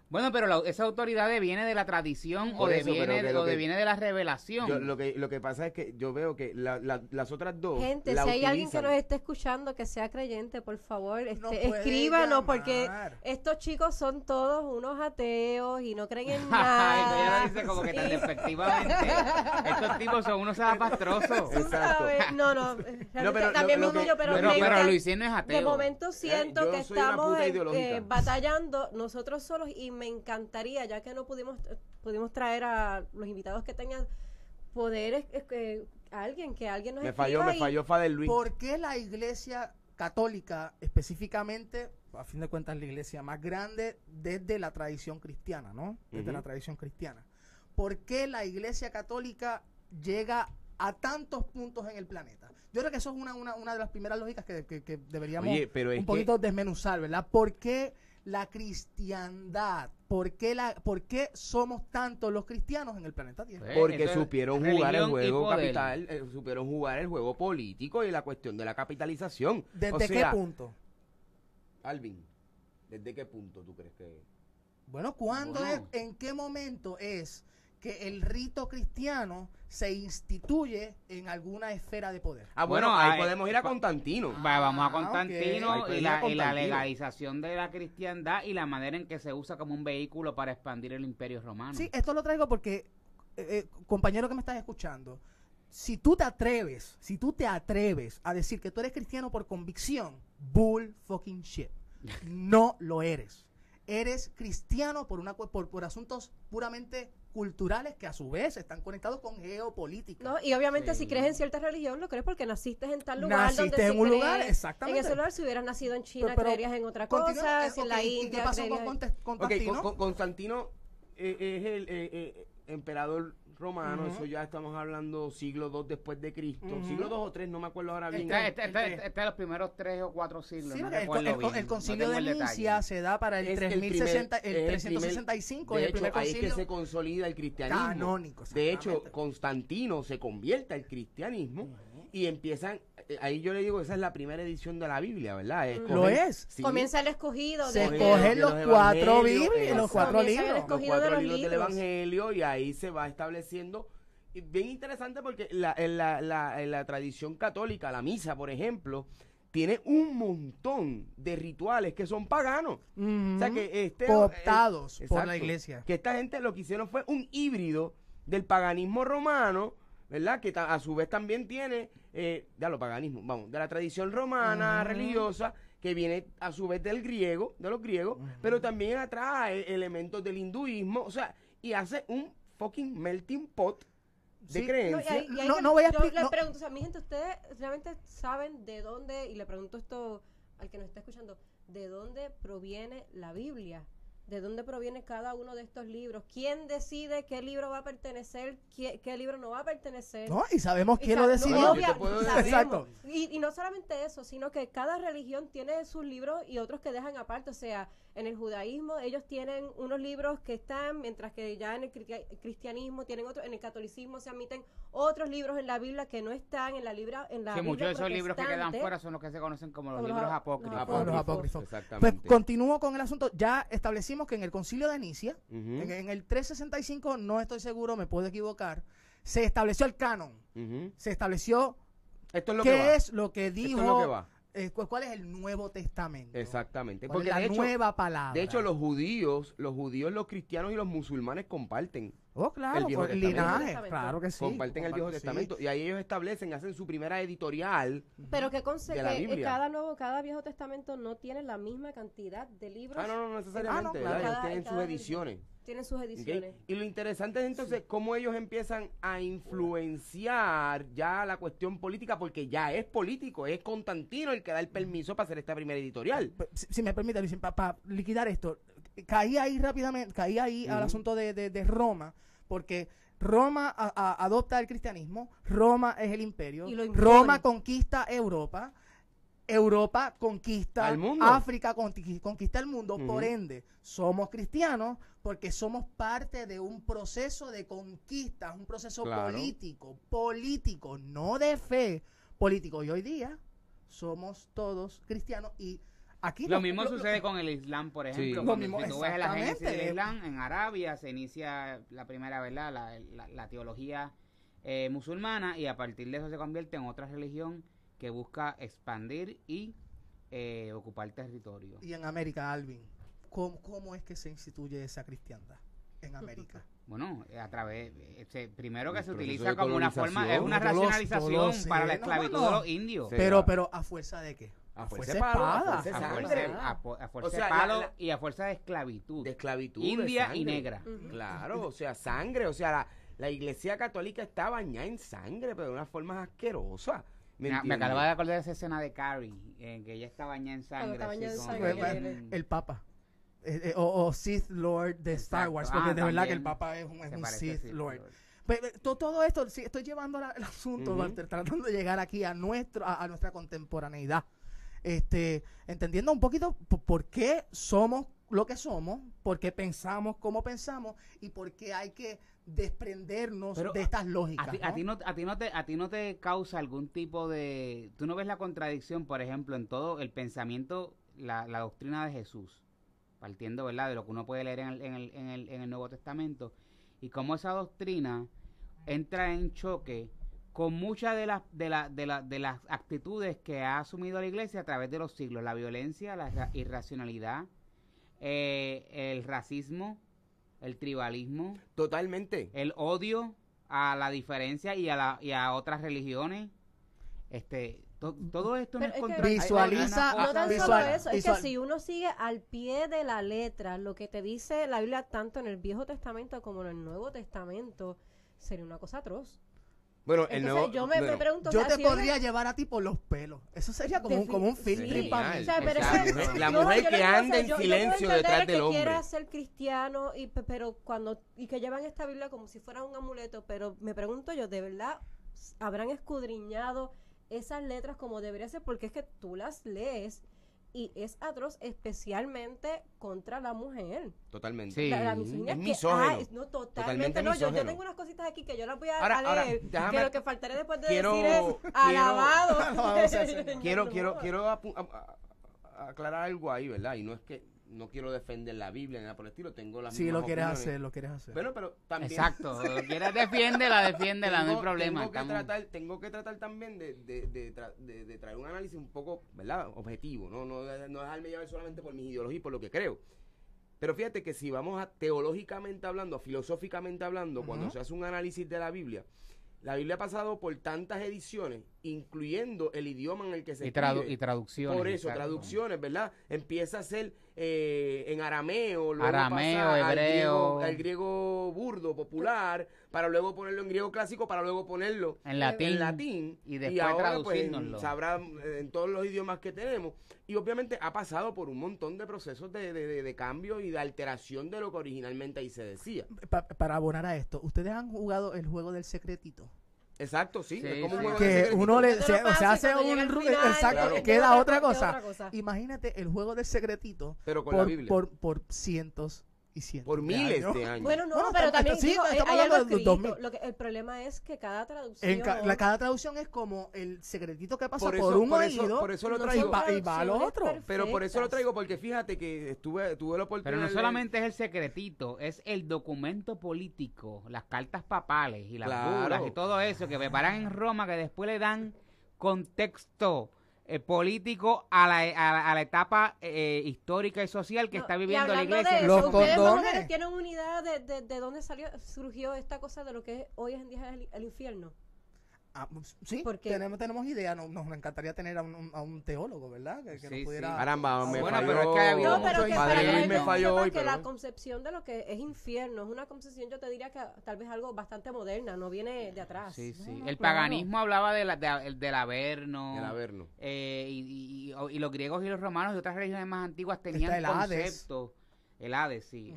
Speaker 9: Bueno, pero esa autoridad viene de la tradición o viene de la revelación.
Speaker 8: Lo que pasa es que yo veo que las otras dos
Speaker 6: gente, si hay alguien que nos esté escuchando que sea creyente, por favor, escríbanos, porque estos chicos son todos unos ateos y no creen en nada.
Speaker 9: Ella lo dice como que tan despectivamente. Estos tipos son unos zapastrosos.
Speaker 6: Exacto. No, también
Speaker 9: pero Luisín no es ateo.
Speaker 6: De momento siento que estamos batallando nosotros solos y me encantaría, ya que no pudimos traer a los invitados que tengan, poder a alguien nos
Speaker 8: me falló Fadel Luis.
Speaker 7: ¿Por qué la Iglesia Católica específicamente, a fin de cuentas la iglesia más grande desde la tradición cristiana, ¿no? Desde la tradición cristiana. ¿Por qué la Iglesia Católica llega a tantos puntos en el planeta? Yo creo que eso es una de las primeras lógicas que deberíamos poquito desmenuzar, ¿verdad? ¿Por qué la cristiandad? ¿Por qué somos tantos los cristianos en el planeta Tierra?
Speaker 8: Porque supieron jugar el juego capital, supieron jugar el juego político y la cuestión de la capitalización.
Speaker 7: ¿Desde qué punto?
Speaker 8: Alvin, ¿desde qué punto tú crees que?
Speaker 7: Bueno, ¿en qué momento es que el rito cristiano se instituye en alguna esfera de poder?
Speaker 8: Bueno, ahí podemos ir a Constantino.
Speaker 9: Vamos a Constantino y la legalización de la cristiandad y la manera en que se usa como un vehículo para expandir el imperio romano.
Speaker 7: Sí, esto lo traigo porque, compañero que me estás escuchando, si tú te atreves a decir que tú eres cristiano por convicción, bull fucking shit. No lo eres. Eres cristiano por asuntos puramente culturales que a su vez están conectados con geopolítica.
Speaker 6: No, y obviamente si crees en cierta religión, lo crees porque naciste en tal lugar.
Speaker 7: Naciste en un lugar, exactamente.
Speaker 6: En ese lugar, si hubieras nacido en China, creerías en otra cosa, en la India.
Speaker 7: ¿Y qué pasó con Constantino?
Speaker 8: Constantino es el emperador romano, eso ya estamos hablando siglo II después de Cristo, siglo II o III, no me acuerdo ahora bien.
Speaker 9: Está los primeros 3 o 4 siglos.
Speaker 7: Sí, no el concilio de Nicea se da para el 365,
Speaker 8: de
Speaker 7: el primer
Speaker 8: hecho, ahí
Speaker 7: concilio
Speaker 8: es que se consolida el cristianismo.
Speaker 7: Canónico.
Speaker 8: De hecho, Constantino se convierte al cristianismo y empiezan, ahí yo le digo que esa es la primera edición de la Biblia, ¿verdad?
Speaker 7: Lo es.
Speaker 6: Sí. Comienza el escogido.
Speaker 7: Se escogen los 4 Biblias, los 4 libros.
Speaker 8: Los 4 libros del Evangelio y ahí se va estableciendo. Y bien interesante porque en la tradición católica, la misa, por ejemplo, tiene un montón de rituales que son paganos. O sea que
Speaker 7: cooptados por la iglesia.
Speaker 8: Que esta gente lo que hicieron fue un híbrido del paganismo romano, ¿verdad? Que a su vez también tiene, de la tradición romana religiosa, que viene a su vez de los griegos, pero también atrae elementos del hinduismo, o sea, y hace un fucking melting pot de creencias.
Speaker 6: No voy a explicar. Yo le pregunto, o sea, mi gente, ¿ustedes realmente saben de dónde, y le pregunto esto al que nos está escuchando, de dónde proviene la Biblia? de dónde proviene cada uno de estos libros, quién decide qué libro va a pertenecer, qué libro no va a pertenecer.
Speaker 7: No, y sabemos quién lo decidió.
Speaker 6: Exacto. Y no solamente eso, sino que cada religión tiene sus libros y otros que dejan aparte. O sea, en el judaísmo ellos tienen unos libros que están, mientras que ya en el cristianismo tienen otros, en el catolicismo se admiten otros libros en la Biblia que no están en la Biblia. Sí,
Speaker 9: muchos de esos libros que quedan fuera son los que se conocen como los libros apócrifos.
Speaker 7: Los apócrifos. Pues continúo con el asunto. Ya establecimos que en el Concilio de Nicea, en el 365, no estoy seguro, me puedo equivocar, se estableció el canon. Se estableció qué es lo que dijo, cuál es el Nuevo Testamento.
Speaker 8: Exactamente.
Speaker 7: Porque la nueva palabra.
Speaker 8: De hecho, los judíos, los cristianos y los musulmanes comparten.
Speaker 7: Oh, claro,
Speaker 8: el Viejo Testamento.
Speaker 7: Linaje, claro que sí.
Speaker 8: Comparten el Viejo Testamento. Y ahí ellos establecen, hacen su primera editorial.
Speaker 6: Pero que cada Viejo Testamento no tiene la misma cantidad de libros.
Speaker 8: No necesariamente. Ellos tienen sus ediciones.
Speaker 6: Tienen sus ediciones.
Speaker 8: Y lo interesante es entonces cómo ellos empiezan a influenciar ya la cuestión política, porque ya es político, es Constantino el que da el permiso para hacer esta primera editorial.
Speaker 7: Si me permite, Luis, para liquidar esto, caí ahí rápidamente, al asunto de Roma, porque Roma adopta el cristianismo, Roma es el imperio, Roma conquista Europa, Europa conquista al mundo. África conquista el mundo, por ende, somos cristianos porque somos parte de un proceso de conquista, un proceso político, no de fe, político. Y hoy día somos todos cristianos y aquí
Speaker 9: lo mismo sucede con el Islam, por ejemplo.
Speaker 7: Sí.
Speaker 9: Si tú ves la génesis del Islam, en Arabia se inicia la primera, ¿verdad? La teología musulmana, y a partir de eso se convierte en otra religión que busca expandir y ocupar territorio.
Speaker 7: Y en América, Alvin, ¿cómo es que se instituye esa cristiandad en América?
Speaker 9: Bueno, a través, primero que se utiliza como una forma, es una racionalización para la esclavitud de los indios.
Speaker 7: Pero ¿a fuerza de qué?
Speaker 8: A fuerza de espada,
Speaker 9: a fuerza de palo y a fuerza de esclavitud.
Speaker 8: De esclavitud.
Speaker 9: India y negra.
Speaker 8: Claro, o sea, sangre, o sea, la Iglesia Católica está bañada en sangre, pero de una forma asquerosa.
Speaker 9: Me acababa de acordar de esa escena de Carrie, que ella está bañada en sangre.
Speaker 7: El Papa. O Sith Lord de Star Wars, porque de verdad que el Papa es un Sith Lord. Todo esto, sí, estoy llevando el asunto, tratando de llegar aquí a nuestra contemporaneidad. Entendiendo un poquito por qué somos lo que somos, por qué pensamos como pensamos y por qué hay que desprendernos de estas lógicas.
Speaker 9: A ti no te causa algún tipo de... ¿Tú no ves la contradicción, por ejemplo, en todo el pensamiento, la doctrina de Jesús, partiendo, ¿verdad?, de lo que uno puede leer en el Nuevo Testamento, y cómo esa doctrina entra en choque con muchas de las actitudes que ha asumido la Iglesia a través de los siglos? La violencia, la irracionalidad, el racismo, el tribalismo.
Speaker 8: Totalmente.
Speaker 9: El odio a la diferencia y a otras religiones. Todo esto no es contra...
Speaker 7: Visualiza.
Speaker 6: No tan solo eso, es que si uno sigue al pie de la letra lo que te dice la Biblia, tanto en el Viejo Testamento como en el Nuevo Testamento, sería una cosa atroz.
Speaker 8: Bueno,
Speaker 6: entonces, yo me pregunto,
Speaker 7: yo te podría llevar a ti por los pelos. Eso sería como un film trip para mí.
Speaker 6: O sea, pero
Speaker 8: la mujer que anda en silencio detrás del hombre.
Speaker 6: Que quiera ser cristiano y que llevan esta Biblia como si fuera un amuleto, pero me pregunto yo, ¿de verdad habrán escudriñado esas letras como debería ser? Porque es que tú las lees y es atroz, especialmente contra la mujer.
Speaker 8: Totalmente.
Speaker 9: Sí.
Speaker 6: La misoginia
Speaker 8: es misógino.
Speaker 6: No, totalmente no. Yo tengo unas cositas aquí que yo las voy a leer. Que lo que faltaré después de decir es alabado.
Speaker 8: Quiero aclarar algo ahí, ¿verdad? Y no es que no quiero defender la Biblia ni nada por el estilo, tengo las mismas opiniones.
Speaker 7: lo quieres hacer.
Speaker 8: Bueno, pero también...
Speaker 9: Exacto, lo quieras, defiéndela, no hay problema.
Speaker 8: Tengo que tratar también de traer un análisis un poco, ¿verdad?, objetivo, no dejarme llevar solamente por mis ideologías y por lo que creo. Pero fíjate que si vamos teológicamente hablando, filosóficamente hablando, cuando se hace un análisis de la Biblia ha pasado por tantas ediciones incluyendo el idioma en el que se
Speaker 9: y traducciones.
Speaker 8: Por eso,
Speaker 9: exacto.
Speaker 8: traducciones, ¿verdad? Empieza a ser en arameo, luego
Speaker 9: arameo,
Speaker 8: pasa
Speaker 9: hebreo,
Speaker 8: al griego burdo, popular, para luego ponerlo en griego clásico, para luego ponerlo
Speaker 9: en latín
Speaker 8: y
Speaker 9: después
Speaker 8: ahora
Speaker 9: traducirnoslo.
Speaker 8: pues sabrá en todos los idiomas que tenemos. Y obviamente ha pasado por un montón de procesos de cambio y de alteración de lo que originalmente ahí se decía.
Speaker 7: Para abonar a esto, ¿ustedes han jugado el juego del secretito?
Speaker 8: Exacto, sí, es como un juego
Speaker 7: que
Speaker 8: de secretito.
Speaker 7: uno se hace un exacto,
Speaker 8: claro.
Speaker 7: queda otra cosa. Imagínate el juego del secretito,
Speaker 8: pero con la Biblia,
Speaker 7: por cientos y cientos,
Speaker 8: por miles de años.
Speaker 6: Bueno, pero también
Speaker 7: sí,
Speaker 6: digo,
Speaker 7: estamos
Speaker 6: hay algo
Speaker 7: hablando de
Speaker 6: escrito. El problema es que cada traducción...
Speaker 7: cada traducción es como el secretito que pasa por
Speaker 8: eso,
Speaker 7: un oído,
Speaker 8: por eso lo traigo.
Speaker 7: y va al otro.
Speaker 8: Pero por eso lo traigo, porque fíjate que tuve la oportunidad.
Speaker 9: Pero no solamente es el secretito, es el documento político, las cartas papales y las bulas y todo eso que preparan en Roma, que después le dan contexto político a la etapa histórica y social que está viviendo la iglesia.
Speaker 6: Los condones tienen una idea de dónde surgió esta cosa de lo que hoy en día es el infierno.
Speaker 7: Sí, tenemos idea. Nos encantaría tener a un teólogo, ¿verdad? Que nos pudiera...
Speaker 8: Caramba, me falló.
Speaker 9: Pero es que ha habido muchos
Speaker 8: Padre Luis me falló hoy.
Speaker 6: Porque la concepción de lo que es infierno es una concepción, yo te diría que tal vez algo bastante moderna, no viene de atrás.
Speaker 9: Sí. El paganismo hablaba del Averno. Y los griegos y los romanos y otras religiones más antiguas tenían conceptos. El Hades, sí.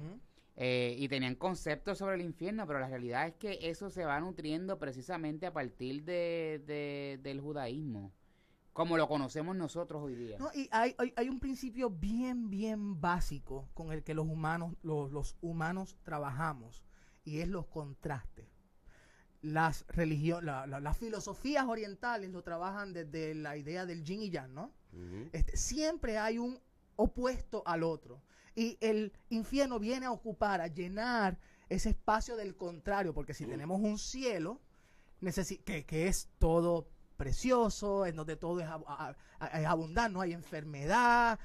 Speaker 9: Y tenían conceptos sobre el infierno, pero la realidad es que eso se va nutriendo precisamente a partir del judaísmo, como lo conocemos nosotros hoy día.
Speaker 7: No, y hay un principio bien básico con el que los humanos trabajamos, y es los contrastes. Las filosofías orientales lo trabajan desde la idea del yin y yang, ¿no? Siempre hay un opuesto al otro. Y el infierno viene a ocupar, a llenar ese espacio del contrario, porque si tenemos un cielo que es todo precioso, en donde todo es abundante, no hay enfermedad,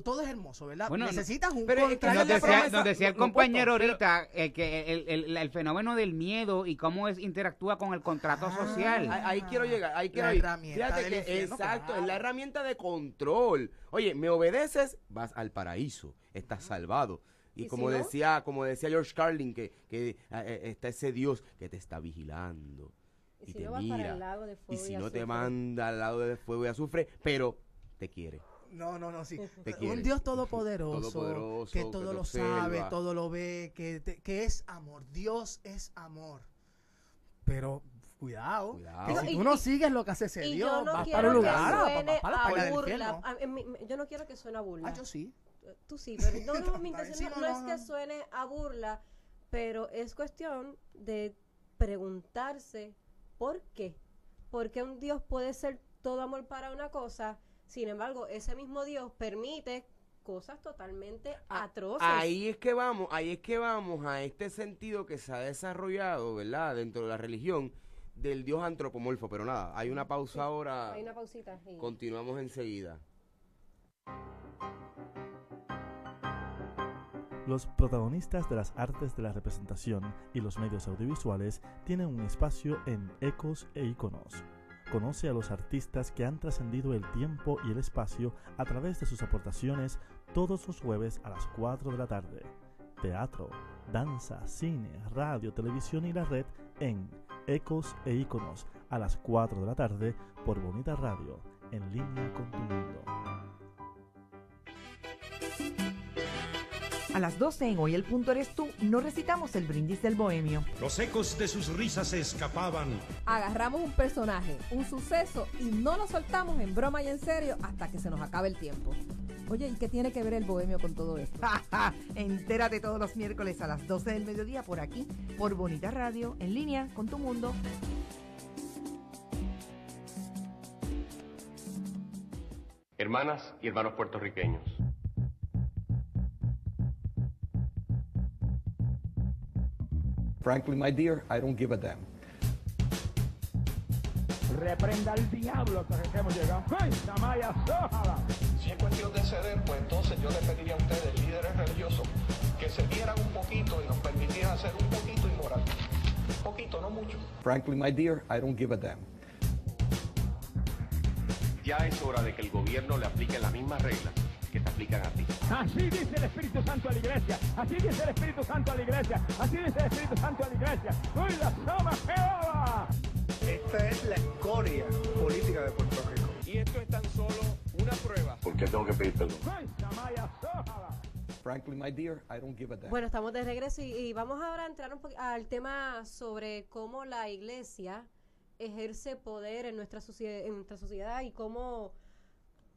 Speaker 7: todo es hermoso, ¿verdad?
Speaker 9: Bueno,
Speaker 7: necesitas un
Speaker 9: contrario. Nos decía el compañero ahorita que el fenómeno del miedo y cómo interactúa con el contrato social.
Speaker 8: Ahí quiero llegar,
Speaker 7: herramienta
Speaker 8: Fíjate que exacto, es la herramienta de control. Oye, me obedeces, vas al paraíso, estás salvado. Y como decía George Carlin, que está ese Dios que te está vigilando y te mira. Y si no te manda al lado del fuego y azufre, pero te quiere.
Speaker 7: No, sí. Un Dios todopoderoso, que todo lo sabe, todo lo ve, que es amor. Dios es amor. Pero cuidado. Que si tú no sigues lo que hace ese Dios, vas para un lugar,
Speaker 6: yo no quiero que suene a burla.
Speaker 7: Yo sí.
Speaker 6: Tú sí, pero mi intención no es que suene a burla, pero es cuestión de preguntarse ¿por qué? ¿Por qué un Dios puede ser todo amor para una cosa? Sin embargo, ese mismo Dios permite cosas totalmente atroces.
Speaker 8: Ahí es que vamos a este sentido que se ha desarrollado, ¿verdad? Dentro de la religión del Dios antropomorfo. Pero nada, hay una pausa ahora.
Speaker 6: Hay una pausita. Sí.
Speaker 8: Continuamos enseguida.
Speaker 1: Los protagonistas de las artes de la representación y los medios audiovisuales tienen un espacio en Ecos e Iconos. Conoce a los artistas que han trascendido el tiempo y el espacio a través de sus aportaciones todos los jueves a las 4 de la tarde. Teatro, danza, cine, radio, televisión y la red en Ecos e Iconos a las 4 de la tarde por Bonita Radio, en línea con tu mundo.
Speaker 3: A las 12 en Hoy el Punto Eres Tú, no recitamos el brindis del bohemio.
Speaker 13: Los ecos de sus risas se escapaban.
Speaker 14: Agarramos un personaje, un suceso, y no lo soltamos en broma y en serio hasta que se nos acabe el tiempo. Oye, ¿y qué tiene que ver el bohemio con todo esto?
Speaker 3: Entérate todos los miércoles a las 12 del mediodía por aquí, por Bonita Radio, en línea con tu mundo.
Speaker 2: Hermanas y hermanos puertorriqueños.
Speaker 5: Frankly, my dear, I don't give a damn.
Speaker 4: Reprenda al diablo hasta que hemos llegado. ¡Ay, Samaya, sójala!
Speaker 5: Si es cuestión de ceder, pues entonces yo les pediría a ustedes, líderes religiosos, que se dieran un poquito y nos permitieran ser un poquito inmoral. Un poquito, no mucho. Frankly, my dear, I don't give a damn.
Speaker 2: Ya es hora de que el gobierno le aplique las mismas reglas que te aplican a ti.
Speaker 4: Así dice el Espíritu Santo a la iglesia. Así dice el Espíritu Santo a la iglesia. Así dice el Espíritu Santo a la iglesia. ¡Soy la Sama Jehová!
Speaker 12: Esta es la escoria política de Puerto Rico.
Speaker 2: Y esto es tan solo una prueba.
Speaker 1: ¿Por qué tengo que pedir perdón?
Speaker 4: ¡Soy Samaya Sójala!
Speaker 5: Frankly, my dear, I don't give a damn.
Speaker 6: Bueno, estamos de regreso y vamos ahora a entrar al tema sobre cómo la iglesia ejerce poder en nuestra sociedad y cómo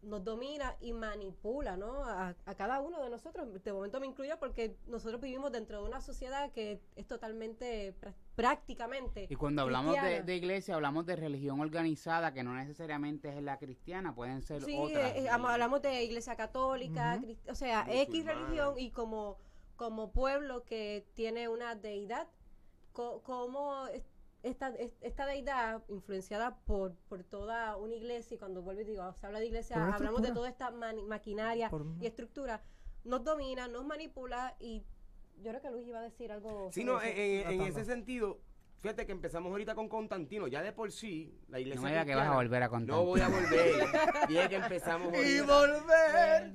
Speaker 6: nos domina y manipula, ¿no? A cada uno de nosotros. De momento me incluyo porque nosotros vivimos dentro de una sociedad que es totalmente, prácticamente
Speaker 9: Y cuando hablamos
Speaker 6: cristiana.
Speaker 9: de iglesia, hablamos de religión organizada, que no necesariamente es la cristiana, pueden ser
Speaker 6: Sí,
Speaker 9: otras.
Speaker 6: hablamos de iglesia católica, o sea, X religión, y como pueblo que tiene una deidad, como esta deidad influenciada por toda una iglesia, y cuando vuelvo y digo, se habla de iglesia, hablamos de toda esta maquinaria y estructura, nos domina, nos manipula, y yo creo que Luis iba a decir algo.
Speaker 8: Sí, no, en ese sentido, fíjate que empezamos ahorita con Constantino, ya de por sí, la iglesia
Speaker 9: No me digas que vas a volver a Constantino.
Speaker 8: No voy a volver, dije que empezamos ahorita.
Speaker 7: Y volver.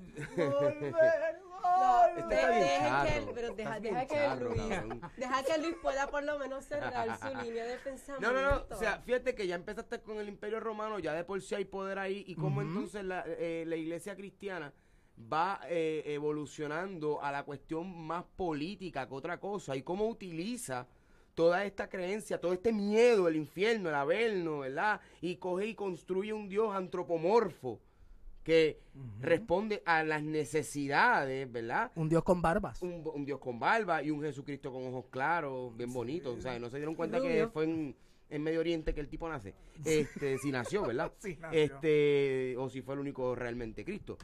Speaker 6: No,
Speaker 8: Este está bien charro.
Speaker 6: pero deja
Speaker 8: Estás
Speaker 6: que
Speaker 8: bien charro,
Speaker 6: Luis,
Speaker 8: cabrón.
Speaker 6: deja que Luis pueda por lo menos cerrar su línea de pensamiento.
Speaker 8: No, o sea, fíjate que ya empezaste con el Imperio Romano, ya de por sí hay poder ahí, y cómo entonces la iglesia cristiana va evolucionando a la cuestión más política que otra cosa, y cómo utiliza toda esta creencia, todo este miedo, el infierno, el averno, ¿verdad? Y coge y construye un Dios antropomorfo que responde a las necesidades, ¿verdad?
Speaker 7: Un Dios con barbas.
Speaker 8: Un Dios con barba y un Jesucristo con ojos claros, bien bonito. O sea, no se dieron cuenta que fue en Medio Oriente que el tipo nace. Si nació, ¿verdad?
Speaker 7: Sí, nació.
Speaker 8: O si fue el único realmente Cristo.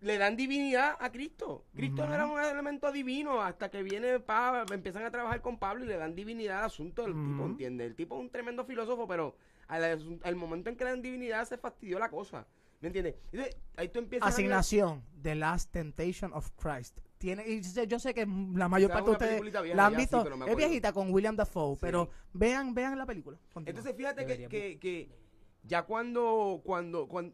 Speaker 8: Le dan divinidad a Cristo. Cristo no era un elemento divino hasta que viene Pablo, empiezan a trabajar con Pablo y le dan divinidad al asunto del tipo, ¿entiendes? El tipo es un tremendo filósofo, pero al momento en que le dan divinidad se fastidió la cosa. ¿Me entiendes? Entonces, ahí tú empiezas
Speaker 7: Asignación, The Last Temptation of Christ. Y yo sé que la mayor parte de ustedes la han visto,
Speaker 8: sí,
Speaker 7: es viejita con William Dafoe,
Speaker 8: Sí.
Speaker 7: pero vean la película. Continúa.
Speaker 8: Entonces fíjate que ya cuando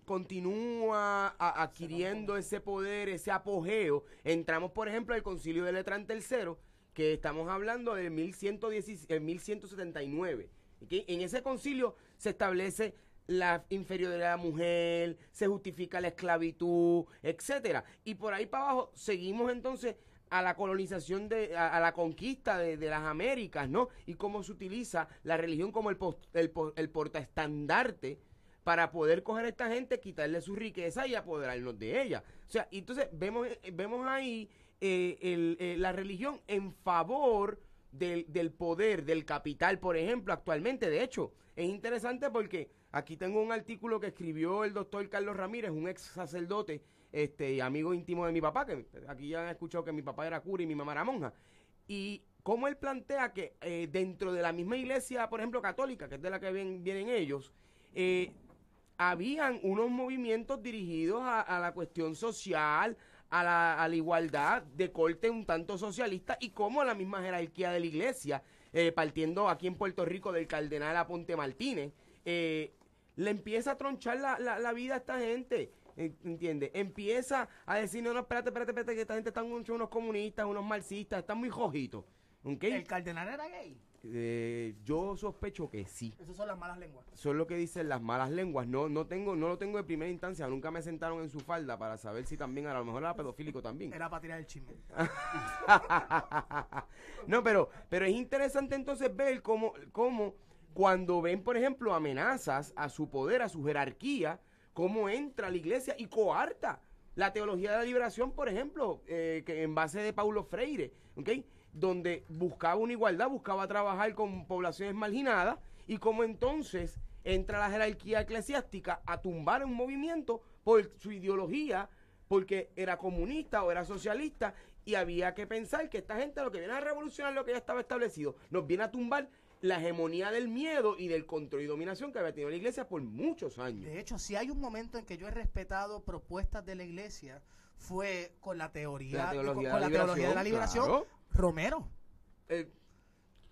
Speaker 8: continúa adquiriendo ese poder, ese apogeo, entramos por ejemplo al Concilio de Letrán III, que estamos hablando de 1179. ¿Okay? En ese concilio se establece la inferioridad de la mujer, se justifica la esclavitud, etcétera. Y por ahí para abajo seguimos entonces a la colonización, a la conquista de las Américas, ¿no? Y cómo se utiliza la religión como el portaestandarte para poder coger a esta gente, quitarle su riqueza y apoderarnos de ella. O sea, entonces vemos ahí la religión en favor del poder, del capital, por ejemplo, actualmente. De hecho, es interesante porque aquí tengo un artículo que escribió el doctor Carlos Ramírez, un ex sacerdote, y amigo íntimo de mi papá, que aquí ya han escuchado que mi papá era cura y mi mamá era monja, y cómo él plantea que dentro de la misma iglesia, por ejemplo, católica, que es de la que vienen ellos, habían unos movimientos dirigidos a la cuestión social, a la igualdad de corte un tanto socialista, y cómo la misma jerarquía de la iglesia, partiendo aquí en Puerto Rico del cardenal Aponte Martínez, le empieza a tronchar la vida a esta gente, ¿entiendes? Empieza a decir, no, espérate, que esta gente están unos comunistas, unos marxistas, están muy jojitos, ¿ok?
Speaker 7: ¿El cardenal era gay?
Speaker 8: Yo sospecho que sí.
Speaker 7: Esas son las malas lenguas.
Speaker 8: Son lo que dicen las malas lenguas. No lo tengo de primera instancia. Nunca me sentaron en su falda para saber si también a lo mejor era pedofílico también.
Speaker 7: Era para tirar el chisme.
Speaker 8: No, pero es interesante entonces ver cómo cuando ven, por ejemplo, amenazas a su poder, a su jerarquía, cómo entra la iglesia y coarta la teología de la liberación, por ejemplo, que en base de Paulo Freire, ¿ok? Donde buscaba una igualdad, buscaba trabajar con poblaciones marginadas, y como entonces entra la jerarquía eclesiástica a tumbar un movimiento por su ideología, porque era comunista o era socialista, y había que pensar que esta gente lo que viene a revolucionar lo que ya estaba establecido, nos viene a tumbar la hegemonía del miedo y del control y dominación que había tenido la iglesia por muchos años.
Speaker 7: De hecho, si hay un momento en que yo he respetado propuestas de la iglesia, fue con la teología de la liberación,
Speaker 8: claro.
Speaker 7: Romero.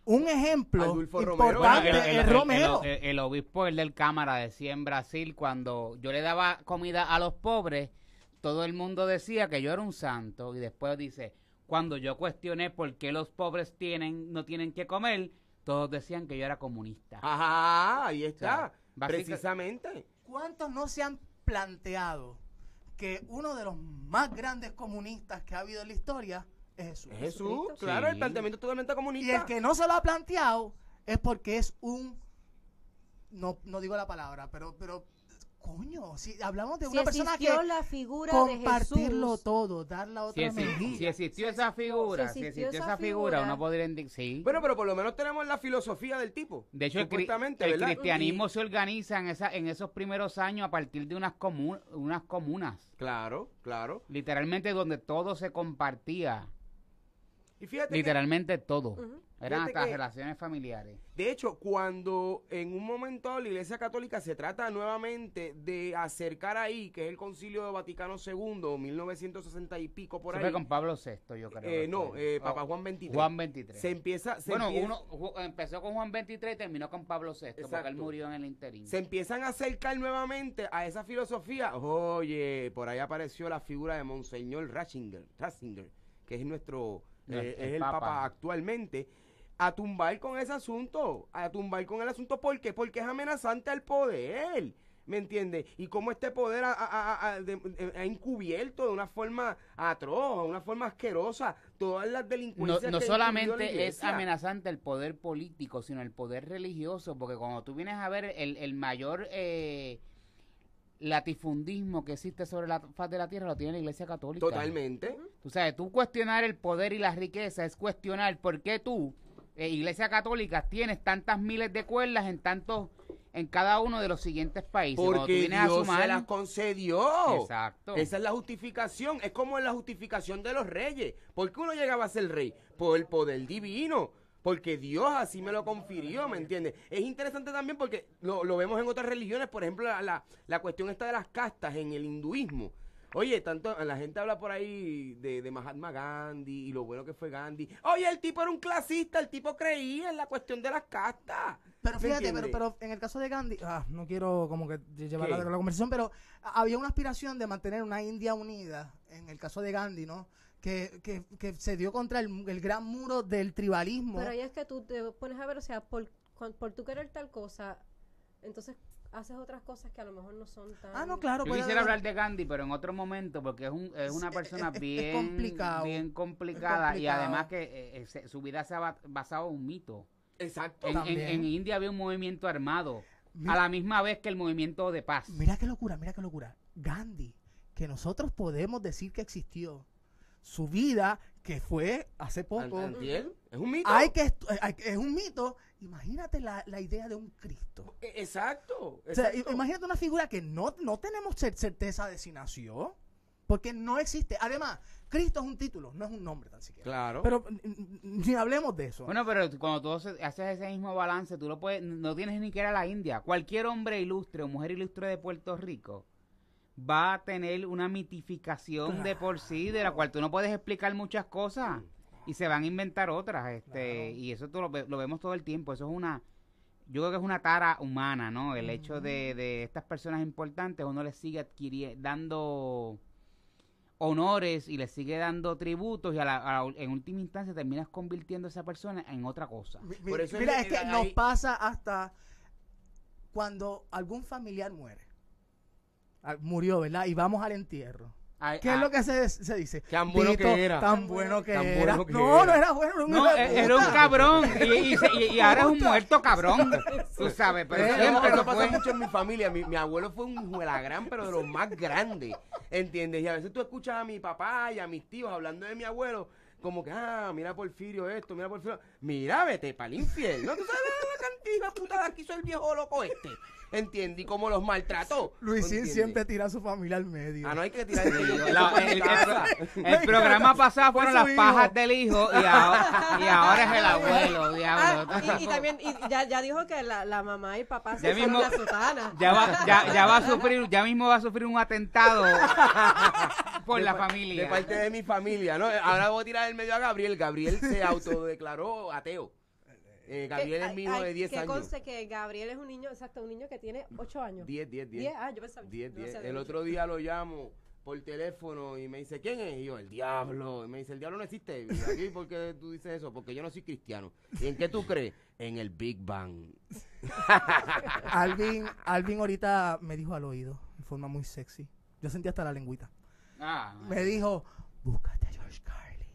Speaker 7: un ejemplo
Speaker 8: Adolfo
Speaker 7: importante
Speaker 8: Romero.
Speaker 7: es Romero.
Speaker 9: El obispo, el del Cámara, decía en Brasil, cuando yo le daba comida a los pobres, todo el mundo decía que yo era un santo, y después dice, cuando yo cuestioné por qué los pobres no tienen que comer, todos decían que yo era comunista.
Speaker 8: Ajá, ahí está,
Speaker 9: O sea,
Speaker 8: precisamente.
Speaker 7: ¿Cuántos no se han planteado que uno de los más grandes comunistas que ha habido en la historia es Jesús?
Speaker 8: Jesús, claro, el planteamiento totalmente comunista.
Speaker 7: Y el que no se lo ha planteado es porque es un, no digo la palabra, pero coño, si hablamos de una persona que
Speaker 6: la figura
Speaker 7: compartirlo
Speaker 6: de Jesús,
Speaker 7: todo, dar la otra mejilla.
Speaker 9: Si existió esa figura, uno podría indicar, sí.
Speaker 8: Bueno, pero por lo menos tenemos la filosofía del tipo.
Speaker 9: De hecho, el
Speaker 8: ¿verdad?
Speaker 9: cristianismo se organiza en esos primeros años a partir de unas comunas.
Speaker 8: Claro.
Speaker 9: Literalmente donde todo se compartía.
Speaker 8: Y fíjate
Speaker 9: literalmente todo. Eran
Speaker 8: Fíjate
Speaker 9: hasta
Speaker 8: que-
Speaker 9: relaciones familiares.
Speaker 8: De hecho, cuando en un momento dado la Iglesia Católica se trata nuevamente de acercar ahí, que es el Concilio de Vaticano II, 1960 y pico por
Speaker 9: Eso
Speaker 8: ahí.
Speaker 9: fue con Pablo VI, yo creo.
Speaker 8: Papa Juan XXIII.
Speaker 9: Juan XXIII. Empezó con Juan XXIII y terminó con Pablo VI, porque él murió en el interín.
Speaker 8: Se empiezan a acercar nuevamente a esa filosofía. Oye, por ahí apareció la figura de Monseñor Ratzinger, que es nuestro, es el Papa actualmente. A tumbar con ese asunto, ¿por qué? Porque es amenazante al poder, ¿me entiendes? Y cómo este poder ha encubierto de una forma atroz, de una forma asquerosa, todas las delincuencias
Speaker 9: No
Speaker 8: que
Speaker 9: solamente
Speaker 8: incluyó la
Speaker 9: es
Speaker 8: iglesia.
Speaker 9: amenazante el poder político, sino el poder religioso, porque cuando tú vienes a ver el mayor latifundismo que existe sobre la faz de la tierra, lo tiene la Iglesia Católica.
Speaker 8: Totalmente.
Speaker 9: Tú sabes, tú cuestionar el poder y la riqueza es cuestionar por qué tú, Iglesia Católica, tienes tantas miles de cuerdas en cada uno de los siguientes países. Cuando tú
Speaker 8: Porque
Speaker 9: vienes a
Speaker 8: Dios
Speaker 9: sumar-
Speaker 8: se las concedió.
Speaker 9: Exacto.
Speaker 8: Esa es la justificación. Es como en la justificación de los reyes. ¿Por qué uno llegaba a ser rey? Por el poder divino. Porque Dios así me lo confirió, ¿me entiendes? Es interesante también porque lo vemos en otras religiones. Por ejemplo, la cuestión esta de las castas en el hinduismo. Oye, tanto la gente habla por ahí de Mahatma Gandhi y lo bueno que fue Gandhi. Oye, el tipo era un clasista, el tipo creía en la cuestión de las castas.
Speaker 7: Pero
Speaker 8: ¿Me
Speaker 7: fíjate,
Speaker 8: entiendes?
Speaker 7: pero en el caso de Gandhi, no quiero como que llevar
Speaker 8: ¿Qué?
Speaker 7: la conversación, pero había una aspiración de mantener una India unida, en el caso de Gandhi, ¿no? Que se dio contra el gran muro del tribalismo.
Speaker 6: pero ahí es que tú te pones a ver, o sea, por tú querer tal cosa, entonces haces otras cosas que a lo mejor no son tan...
Speaker 7: no, claro.
Speaker 9: Yo quisiera hablar de Gandhi, pero en otro momento, porque es una persona bien
Speaker 7: complicado.
Speaker 9: bien complicada, y además que su vida se ha basado en un mito.
Speaker 8: Exacto.
Speaker 9: En India había un movimiento armado,
Speaker 7: Mira-
Speaker 9: a la misma vez que el movimiento de paz.
Speaker 7: Mira qué locura. Gandhi, que nosotros podemos decir que existió, su vida, que fue hace poco.
Speaker 8: ¿Antier? ¿Es un mito?
Speaker 7: Es un mito. Imagínate la idea de un Cristo.
Speaker 8: Exacto.
Speaker 7: O sea, imagínate una figura que no tenemos certeza de si nació, porque no existe. Además, Cristo es un título, no es un nombre tan siquiera.
Speaker 8: Claro.
Speaker 7: Pero ni hablemos de eso.
Speaker 9: Bueno, pero cuando tú haces ese mismo balance, tú no tienes ni que ir a la India. Cualquier hombre ilustre o mujer ilustre de Puerto Rico va a tener una mitificación de por sí, de la cual tú no puedes explicar muchas cosas, y se van a inventar otras, y eso lo vemos todo el tiempo. Eso es yo creo que es una tara humana, ¿no? El hecho de estas personas importantes, uno les sigue dando honores y les sigue dando tributos, y en última instancia terminas convirtiendo a esa persona en otra cosa.
Speaker 7: Mira, es que nos pasa hasta cuando algún familiar murió, ¿verdad? Y vamos al entierro. ¿Qué es lo que se dice?
Speaker 8: Tan bueno que era.
Speaker 7: Tan bueno que
Speaker 8: Tan
Speaker 7: era.
Speaker 8: bueno que
Speaker 7: No
Speaker 8: era.
Speaker 7: era bueno.
Speaker 9: No, era un cabrón, y ahora es un muerto cabrón, tú sabes, pero siempre
Speaker 8: Eso
Speaker 9: lo
Speaker 8: pasa
Speaker 9: fue.
Speaker 8: mucho en mi familia. Mi abuelo fue un juelagrán, pero de los más grandes, ¿entiendes? Y a veces tú escuchas a mi papá y a mis tíos hablando de mi abuelo, como que, mira Porfirio esto, mira Porfirio... Mira, vete para el infierno. ¿Tú sabes la cantidad putada que hizo el viejo loco este? ¿Entiendes? Y cómo los maltrató.
Speaker 7: Luisín
Speaker 8: ¿entiendes?
Speaker 7: siempre tira a su familia al medio.
Speaker 8: No hay que tirar el medio.
Speaker 9: El programa pasado fueron las pajas del hijo, y ahora es el abuelo, diablo.
Speaker 6: Y también, ya dijo que la mamá y papá se
Speaker 9: Ya
Speaker 6: fueron
Speaker 9: mismo-
Speaker 6: la sotana.
Speaker 9: Ya mismo va a sufrir un atentado por la familia.
Speaker 8: De parte de mi familia, ¿no? Ahora voy a tirar el medio a Gabriel. Gabriel se autodeclaró ateo. Gabriel es mi hijo de 10
Speaker 6: que
Speaker 8: años.
Speaker 6: conste que Gabriel es un niño, exacto, un niño que tiene 8 años.
Speaker 8: 10.
Speaker 6: 10, yo pensaba.
Speaker 8: 10.
Speaker 6: No sé,
Speaker 8: El otro día lo llamo por teléfono y me dice, ¿quién es? Y yo, el diablo. Y me dice, el diablo no existe. Y aquí, ¿por qué tú dices eso? Porque yo no soy cristiano. ¿Y en qué tú crees? En el Big Bang.
Speaker 7: Alvin ahorita me dijo al oído, de forma muy sexy. Yo sentí hasta la lengüita. Me dijo, búscate a George Carlin.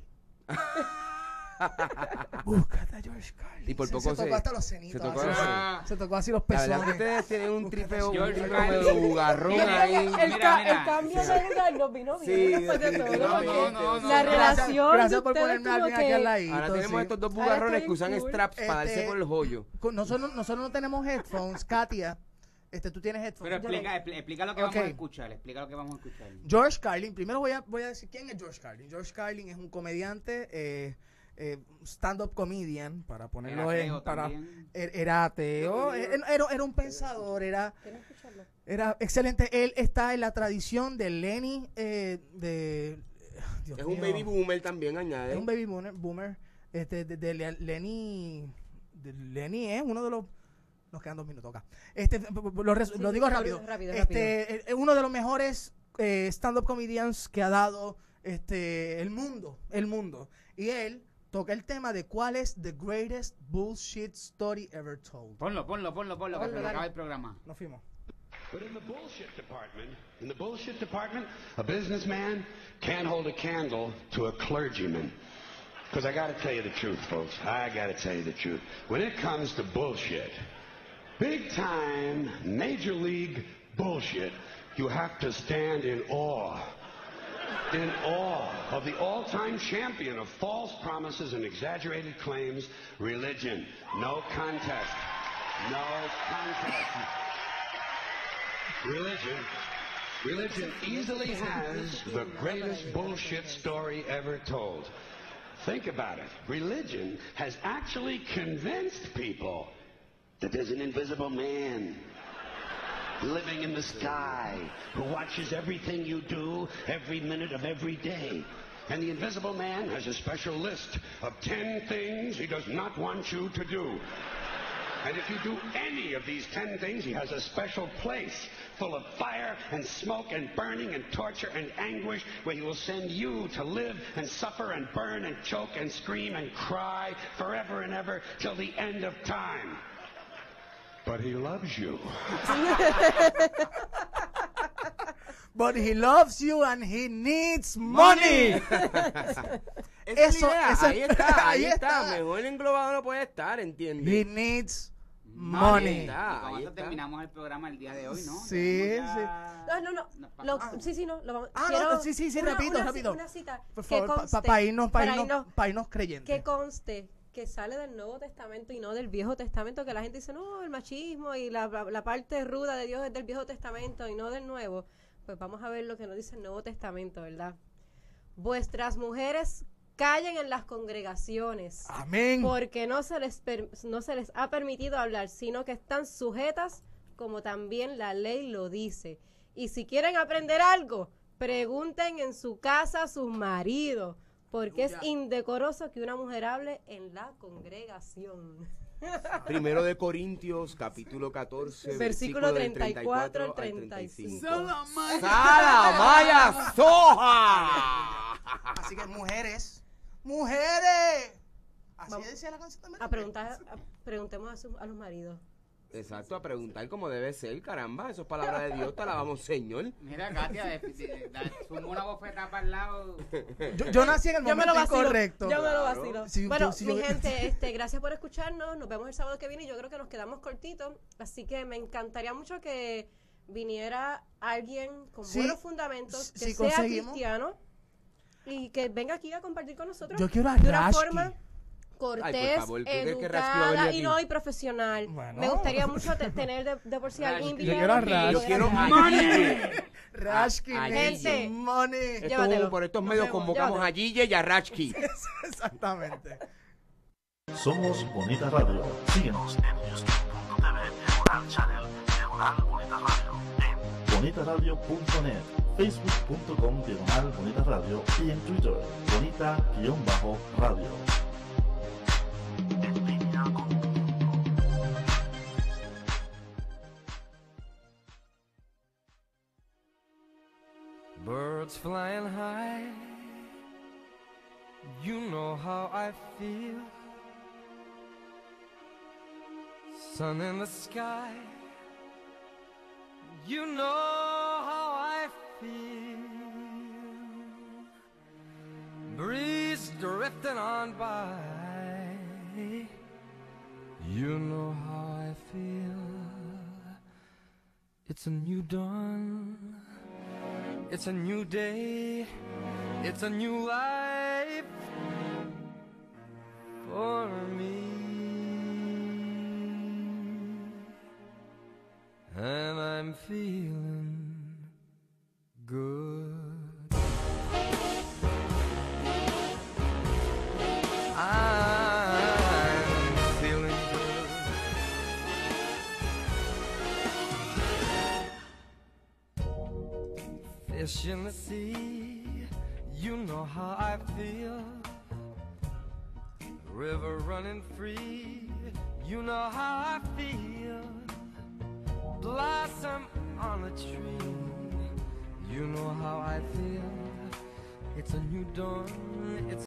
Speaker 7: Búscate a George Carlin.
Speaker 8: Y por poco
Speaker 7: se tocó hasta los cenitos. Se tocó así los
Speaker 8: pezones. La verdad que ustedes tienen un tripeo medio bugarrón ahí.
Speaker 6: El cambio de lugar nos vino bien después de todo.
Speaker 8: No.
Speaker 6: La relación.
Speaker 7: Gracias por ponerme a Alvin aquí al ladito.
Speaker 8: Ahora tenemos estos dos bugarrones que usan straps para darse por el joyo.
Speaker 7: Nosotros no tenemos headphones, Katia. Tú tienes headphones.
Speaker 9: Pero explica lo que vamos a escuchar. Explica lo que vamos a escuchar.
Speaker 7: George Carlin. Primero voy a decir quién es George Carlin. George Carlin es un comediante, stand-up comedian, para ponerlo era ateo. Era un pensador. Era excelente. Él está en la tradición de Lenny.
Speaker 8: Es un baby boomer también, añade.
Speaker 7: Es un baby boomer. Lenny es uno de los. Nos quedan 2 minutos acá. Lo digo rápido. Es uno de los mejores stand-up comedians que ha dado el mundo. Y él toca el tema de cuál es the greatest bullshit story ever told.
Speaker 9: Ponlo, que se acaba el programa.
Speaker 7: Nos fuimos.
Speaker 15: But in the bullshit department, a businessman can't hold a candle to a clergyman. Because I got to tell you the truth, folks. I got to tell you the truth. When it comes to bullshit, big time, major league bullshit, you have to stand in awe. In awe of the all-time champion of false promises and exaggerated claims, religion. No contest. No contest. Religion easily has the greatest bullshit story ever told. Think about it. Religion has actually convinced people that there's an invisible man living in the sky who watches everything you do every minute of every day. And the invisible man has a special list of 10 things he does not want you to do. And if you do any of these 10 things, he has a special place full of fire and smoke and burning and torture and anguish where he will send you to live and suffer and burn and choke and scream and cry forever and ever till the end of time. But he loves you.
Speaker 7: But he loves you and he needs money.
Speaker 8: Ahí está. Mejor englobado no puede estar, ¿entiendes?
Speaker 7: He needs money.
Speaker 9: Con eso terminamos el programa el día de hoy, ¿no?
Speaker 7: Sí.
Speaker 6: Sí,
Speaker 7: rápido.
Speaker 6: Una cita.
Speaker 7: Por favor, para irnos creyentes.
Speaker 6: Que conste que sale del Nuevo Testamento y no del Viejo Testamento, que la gente dice, no, el machismo y la parte ruda de Dios es del Viejo Testamento y no del Nuevo. Pues vamos a ver lo que nos dice el Nuevo Testamento, ¿verdad? Vuestras mujeres callen en las congregaciones.
Speaker 7: Amén.
Speaker 6: Porque no se les ha permitido hablar, sino que están sujetas como también la ley lo dice. Y si quieren aprender algo, pregunten en su casa a sus maridos, porque es indecoroso que una mujer hable en la congregación.
Speaker 8: Primero de Corintios, capítulo 14,
Speaker 6: versículo 34 al 35.
Speaker 8: ¡Salamaya soja!
Speaker 7: Así que mujeres. Así decía la canción también.
Speaker 6: Preguntemos a los maridos.
Speaker 8: Exacto, a preguntar como debe ser, caramba, eso es palabra de Dios, te alabamos, Señor.
Speaker 9: Mira, Katia, sumó una bofeta para el lado.
Speaker 7: Yo nací en el momento incorrecto.
Speaker 6: Yo me lo vacilo. Mi gente, gracias por escucharnos, nos vemos el sábado que viene y yo creo que nos quedamos cortitos, así que me encantaría mucho que viniera alguien con buenos fundamentos, que sea cristiano y que venga aquí a compartir con nosotros.
Speaker 7: Yo quiero a
Speaker 6: de una forma cortés,
Speaker 8: favor,
Speaker 6: educada y no y profesional. Bueno. Me gustaría mucho tener de por sí alguien invitado.
Speaker 8: Yo quiero money.
Speaker 7: Rashki,
Speaker 6: gente,
Speaker 7: money.
Speaker 8: Por estos medios convocamos a Gille y a Rashki.
Speaker 7: Exactamente.
Speaker 1: Somos Bonita Radio. Síguenos en youtube.tv, Diagonal Channel, Diagonal Bonita Radio, en bonitaradio.net, facebook.com, Diagonal Bonita Radio y en Twitter, Bonita-Radio. En línea con
Speaker 16: You know how I feel. Sun in the sky. You know how I feel. Breeze drifting on by. You know how I feel. It's a new dawn. It's a new day. It's a new life for me. And I'm feeling good. I'm feeling good. Fish in the sea, you know how I feel. River running free, you know how I feel. Blossom on a tree, you know how I feel. It's a new dawn, it's